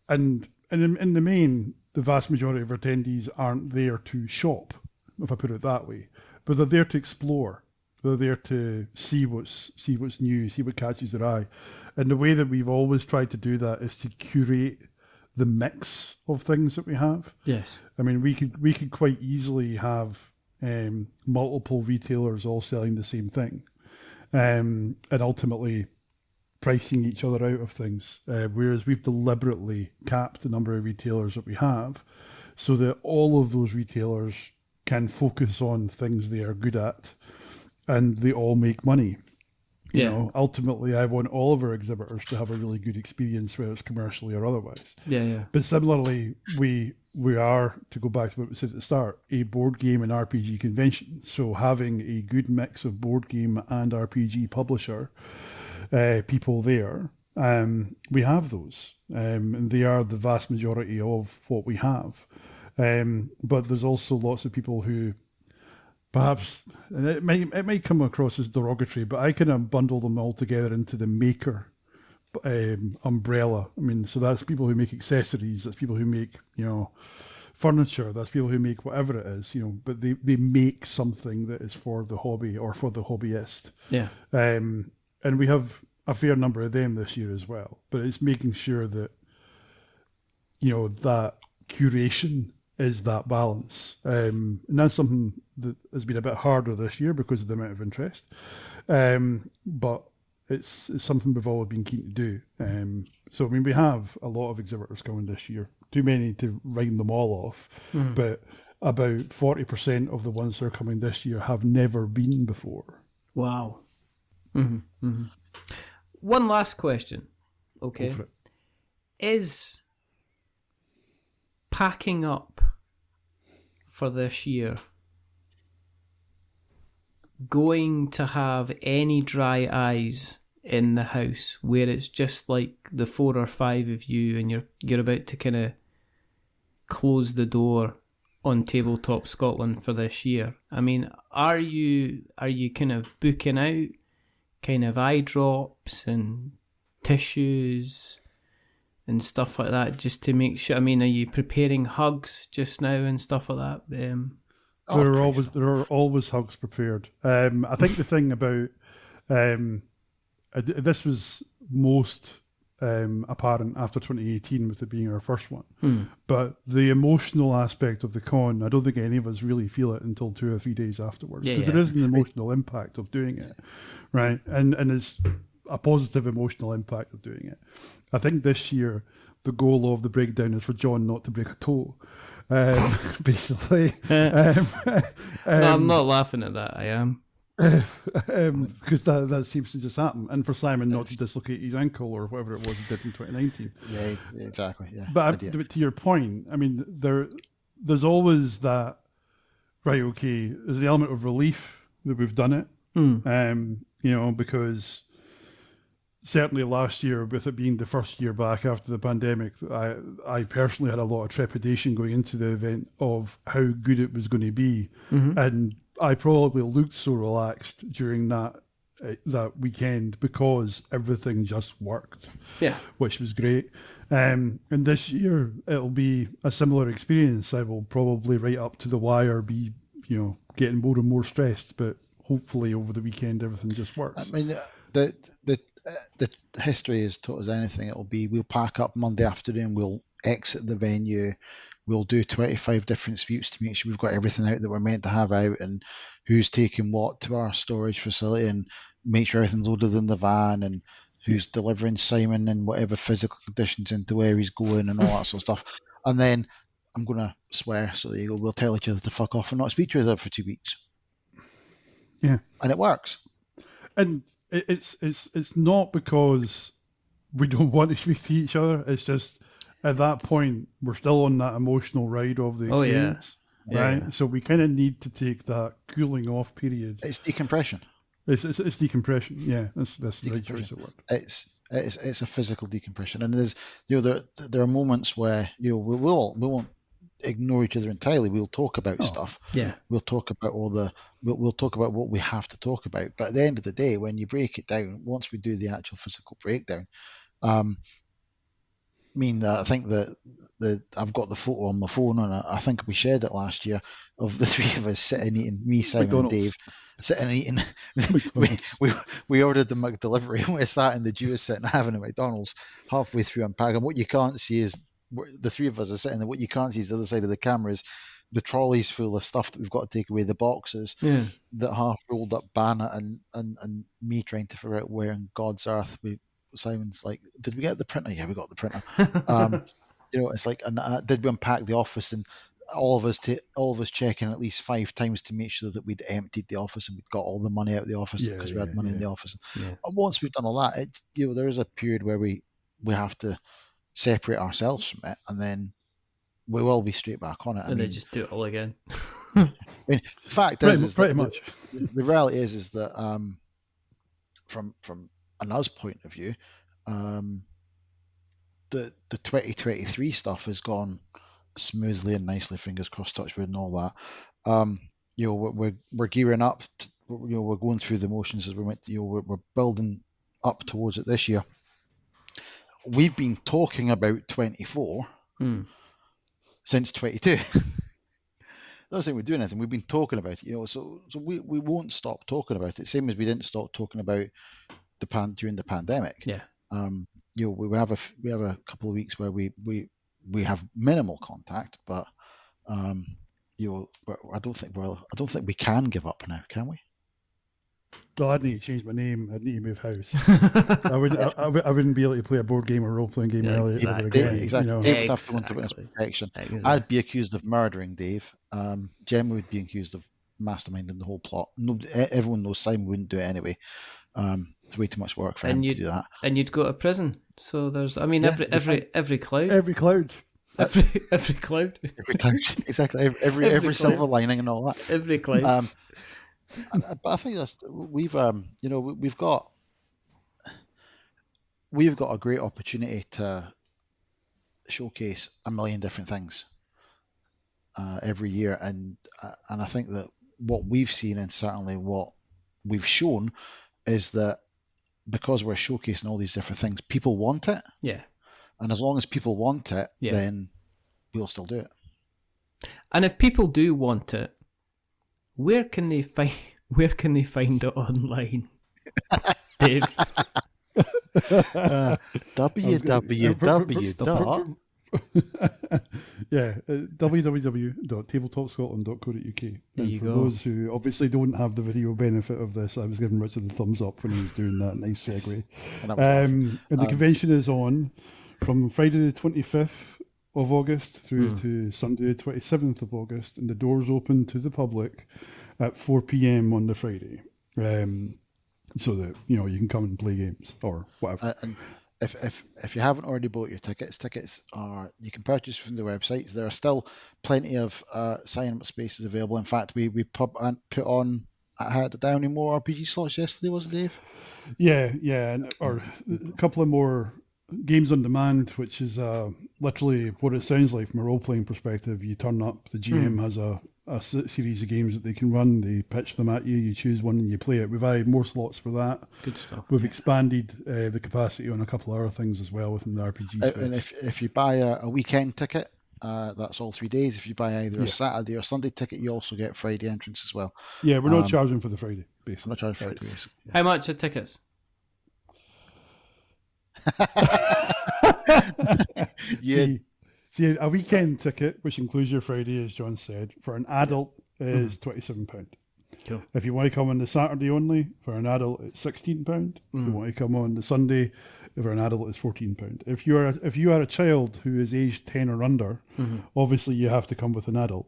and in the main, the vast majority of attendees aren't there to shop, if I put it that way, but they're there to explore. They're there to see what's new, see what catches their eye. And the way that we've always tried to do that is to curate the mix of things that we have. Yes. I mean, we could quite easily have multiple retailers all selling the same thing, and ultimately pricing each other out of things. Whereas we've deliberately capped the number of retailers that we have, so that all of those retailers can focus on things they are good at, and they all make money. You know, ultimately, I want all of our exhibitors to have a really good experience, whether it's commercially or otherwise. Yeah. But similarly, we are, to go back to what we said at the start, a board game and RPG convention. So having a good mix of board game and RPG publisher people there, we have those, and they are the vast majority of what we have. But there's also lots of people who perhaps, and it might come across as derogatory, but I kind of bundle them all together into the maker umbrella. I mean, so that's people who make accessories, that's people who make, furniture, that's people who make whatever it is, but they make something that is for the hobby or for the hobbyist. Yeah. And we have a fair number of them this year as well, but it's making sure that, that curation is that balance. And that's something that has been a bit harder this year because of the amount of interest. But it's something we've always been keen to do. So, I mean, we have a lot of exhibitors coming this year. Too many to rhyme them all off. But about 40% of the ones that are coming this year have never been before. Wow. One last question. Okay. Go for it. Is packing up for this year going to have any dry eyes in the house where it's just like the 4 or 5 of you and you're about to kind of close the door on Tabletop Scotland for this year? I mean, are you kind of booking out kind of eye drops and tissues and stuff like that, just to make sure? I mean, are you preparing hugs just now and stuff like that? There are always hugs prepared. I think the thing about this was most apparent after 2018 with it being our first one. But the emotional aspect of the con, I don't think any of us really feel it until 2 or 3 days afterwards, because there is an emotional impact of doing it, right? And it's a positive emotional impact of doing it. I think this year the goal of the breakdown is for John not to break a toe, basically. No, I'm not laughing at that. I am. Because that seems to just happen, and for Simon not to dislocate his ankle or whatever it was he did in 2019. Yeah, exactly. Yeah. But to your point, I mean, there's always that. Right, okay. There's the element of relief that we've done it, because certainly last year, with it being the first year back after the pandemic, I personally had a lot of trepidation going into the event of how good it was going to be, and I probably looked so relaxed during that weekend because everything just worked, which was great. And this year it'll be a similar experience. I will probably right up to the wire be, getting more and more stressed, but hopefully over the weekend everything just works. I mean, the history has taught us anything. It'll be, we'll pack up Monday afternoon, we'll exit the venue, we'll do 25 different sweeps to make sure we've got everything out that we're meant to have out, and who's taking what to our storage facility, and make sure everything's loaded in the van, and who's delivering Simon in whatever physical conditions into where he's going and all that sort of stuff. And then I'm going to swear, so there you go, we'll tell each other to fuck off and not speak to each other for 2 weeks. Yeah. And it works. And it's not because we don't want to speak to each other. It's just at that point we're still on that emotional ride of the experience, right? Yeah. So we kind of need to take that cooling off period. It's decompression. It's decompression. Yeah, that's the right choice of word. It's a physical decompression, and there's there are moments where we won't ignore each other entirely. We'll talk about stuff. Yeah. We'll talk about we'll talk about what we have to talk about. But at the end of the day, when you break it down, once we do the actual physical breakdown, I think that I've got the photo on my phone, and I think we shared it last year of the three of us sitting eating, me, Simon, McDonald's. and Dave, sitting eating. we ordered the McDelivery, and we sat in the Jew sitting having a McDonald's halfway through unpacking. What you can't see is the three of us are sitting there. What you can't see is the other side of the camera is the trolleys full of stuff that we've got to take away, the boxes, that half rolled up banner, and me trying to figure out where in God's earth Simon's like, did we get the printer? Yeah, we got the printer. It's like, and did we unpack the office? And all of us checking at least 5 times to make sure that we'd emptied the office and we'd got all the money out of the office because we had money in the office. Yeah. And once we've done all that, there is a period where we have to separate ourselves from it, and then we will be straight back on it. And then just do it all again. I mean, the fact is pretty much. The reality is that from an us point of view, the 2023 stuff has gone smoothly and nicely, fingers crossed, touch wood and all that. We're gearing up. We're going through the motions as we went. We're building up towards it this year. We've been talking about 24 since 22. I don't think we're doing anything. We've been talking about it, so we won't stop talking about it. Same as we didn't stop talking about during the pandemic. Yeah. We have a couple of weeks where we have minimal contact, but I don't think we can give up now, can we? Well, I'd need to change my name. I'd need to move house. I wouldn't be able to play a board game or role playing game ever again. Exactly. Dave would have to go into witness protection. Exactly. I'd be accused of murdering Dave. Gemma would be accused of masterminding the whole plot. No, everyone knows Simon wouldn't do it anyway. It's way too much work for him to do that. And you'd go to prison. So there's, every cloud. Every cloud. Every cloud. Every cloud. Exactly. Every silver lining and all that. Every cloud. But I think we've got a great opportunity to showcase a million different things every year, and I think that what we've seen and certainly what we've shown is that because we're showcasing all these different things, people want it. Yeah. And as long as people want it, then we'll still do it. And if people do want it, where can they find it online, Dave? www.tabletopscotland.co.uk. And for those who obviously don't have the video benefit of this, I was giving Richard the thumbs up when he was doing that nice segue. And the convention is on from Friday the 25th of August through to Sunday the 27th of August, and the doors open to the public at 4 p.m. on the Friday, so that you can come and play games or whatever. And if you haven't already bought your tickets you can purchase from the websites. There are still plenty of sign-up spaces available. In fact, we put on at the Downey more RPG slots yesterday, wasn't it, Dave? Yeah, or a couple of more games on demand, which is literally what it sounds like from a role-playing perspective. You turn up, the GM has a series of games that they can run, they pitch them at you, you choose one and you play it. We've added more slots for that. Good stuff. We've expanded the capacity on a couple of other things as well within the RPG space. And if you buy a weekend ticket, that's all 3 days. If you buy either a Saturday or Sunday ticket, you also get Friday entrance as well. Yeah, we're not charging for the Friday, basically. I'm not charging for Friday. How much are tickets? See, a weekend ticket, which includes your Friday, as John said, for an adult is £27. Cool. If you want to come on the Saturday only, for an adult, it's £16. If you want to come on the Sunday, for an adult, it's £14. If you are a child who is aged 10 or under, obviously you have to come with an adult.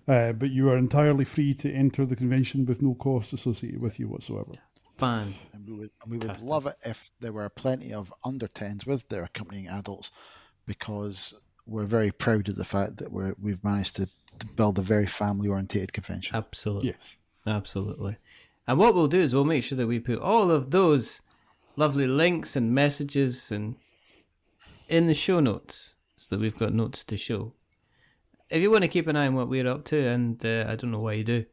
But you are entirely free to enter the convention with no cost associated with you whatsoever. Fun. And we would love it if there were plenty of under 10s with their accompanying adults, because we're very proud of the fact that we've managed to build a very family-orientated convention. Absolutely. Yes. Absolutely. And what we'll do is we'll make sure that we put all of those lovely links and messages and in the show notes, so that we've got notes to show. If you want to keep an eye on what we're up to, and I don't know why you do,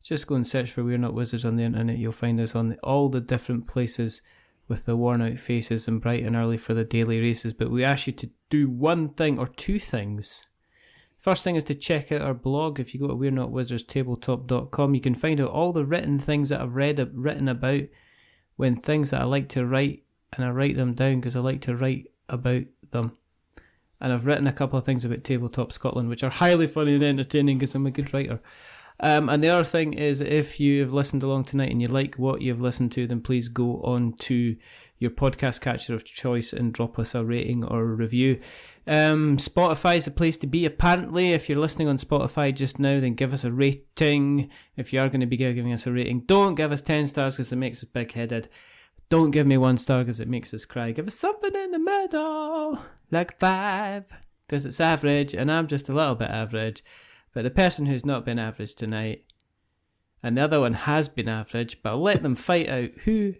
just go and search for We're Not Wizards on the internet. You'll find us on all the different places with the worn out faces and bright and early for the daily races. But we ask you to do one thing or two things. First thing is to check out our blog. If you go to We're Not Wizards Tabletop.com, you can find out all the written things that I've written about when things that I like to write, and I write them down because I like to write about them. And I've written a couple of things about Tabletop Scotland, which are highly funny and entertaining because I'm a good writer. And the other thing is, if you've listened along tonight and you like what you've listened to, then please go on to your podcast catcher of choice and drop us a rating or a review. Spotify is the place to be, apparently. If you're listening on Spotify just now, then give us a rating. If you are going to be giving us a rating, don't give us 10 stars because it makes us big-headed. Don't give me 1 star because it makes us cry. Give us something in the middle, like 5, because it's average, and I'm just a little bit average. But the person who's not been average tonight, and the other one has been average, but I'll let them fight out who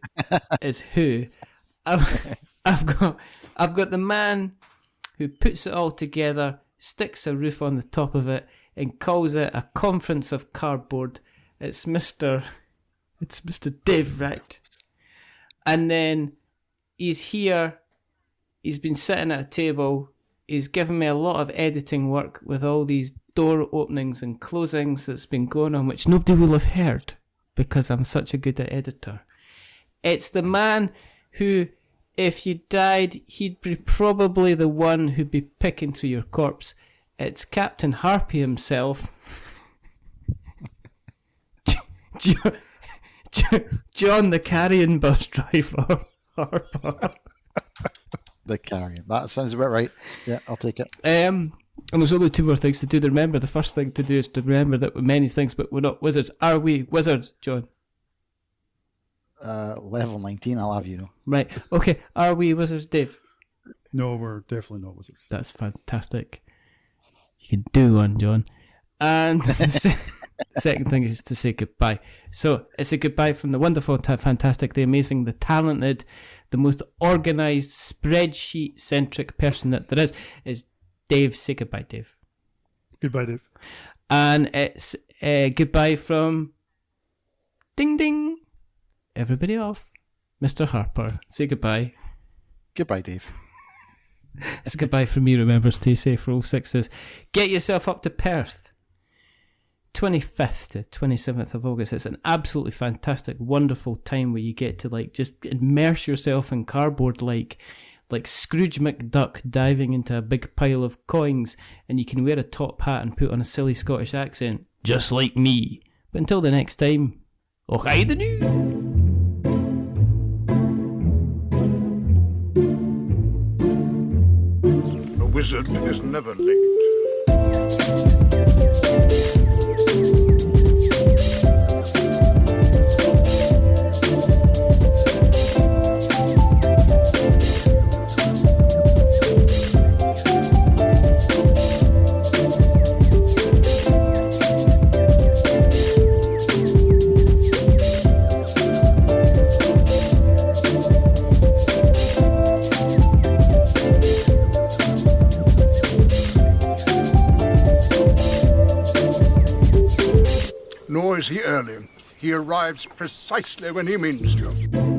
is who. I've got the man who puts it all together, sticks a roof on the top of it, and calls it a conference of cardboard. It's Mr. Dave Wright. And then he's here, he's been sitting at a table, he's given me a lot of editing work with all these door openings and closings that's been going on, which nobody will have heard because I'm such a good editor. It's the man who, if you died, he'd be probably the one who'd be picking through your corpse. It's Captain Harper himself. John the carrion bus driver, Harper. The carrion. That sounds about right. Yeah, I'll take it. And there's only 2 more things to do. Remember, the first thing to do is to remember that we're many things, but we're not wizards. Are we wizards, John? Level 19, I'll have you know. Right. Okay. Are we wizards, Dave? No, we're definitely not wizards. That's fantastic. You can do one, John. And the second thing is to say goodbye. So it's a goodbye from the wonderful, fantastic, the amazing, the talented, the most organised, spreadsheet-centric person that there is Dave. Say goodbye, Dave. Goodbye, Dave. And it's goodbye from ding ding. Everybody off. Mr. Harper. Say goodbye. Goodbye, Dave. It's a goodbye from me. Remember, stay safe. Roll 6s. Get yourself up to Perth. 25th to 27th of August. It's an absolutely fantastic, wonderful time where you get to just immerse yourself in cardboard like Scrooge McDuck diving into a big pile of coins, and you can wear a top hat and put on a silly Scottish accent, just like me. But until the next time, oh hi the new. A wizard is never late. Nor is he early. He arrives precisely when he means to.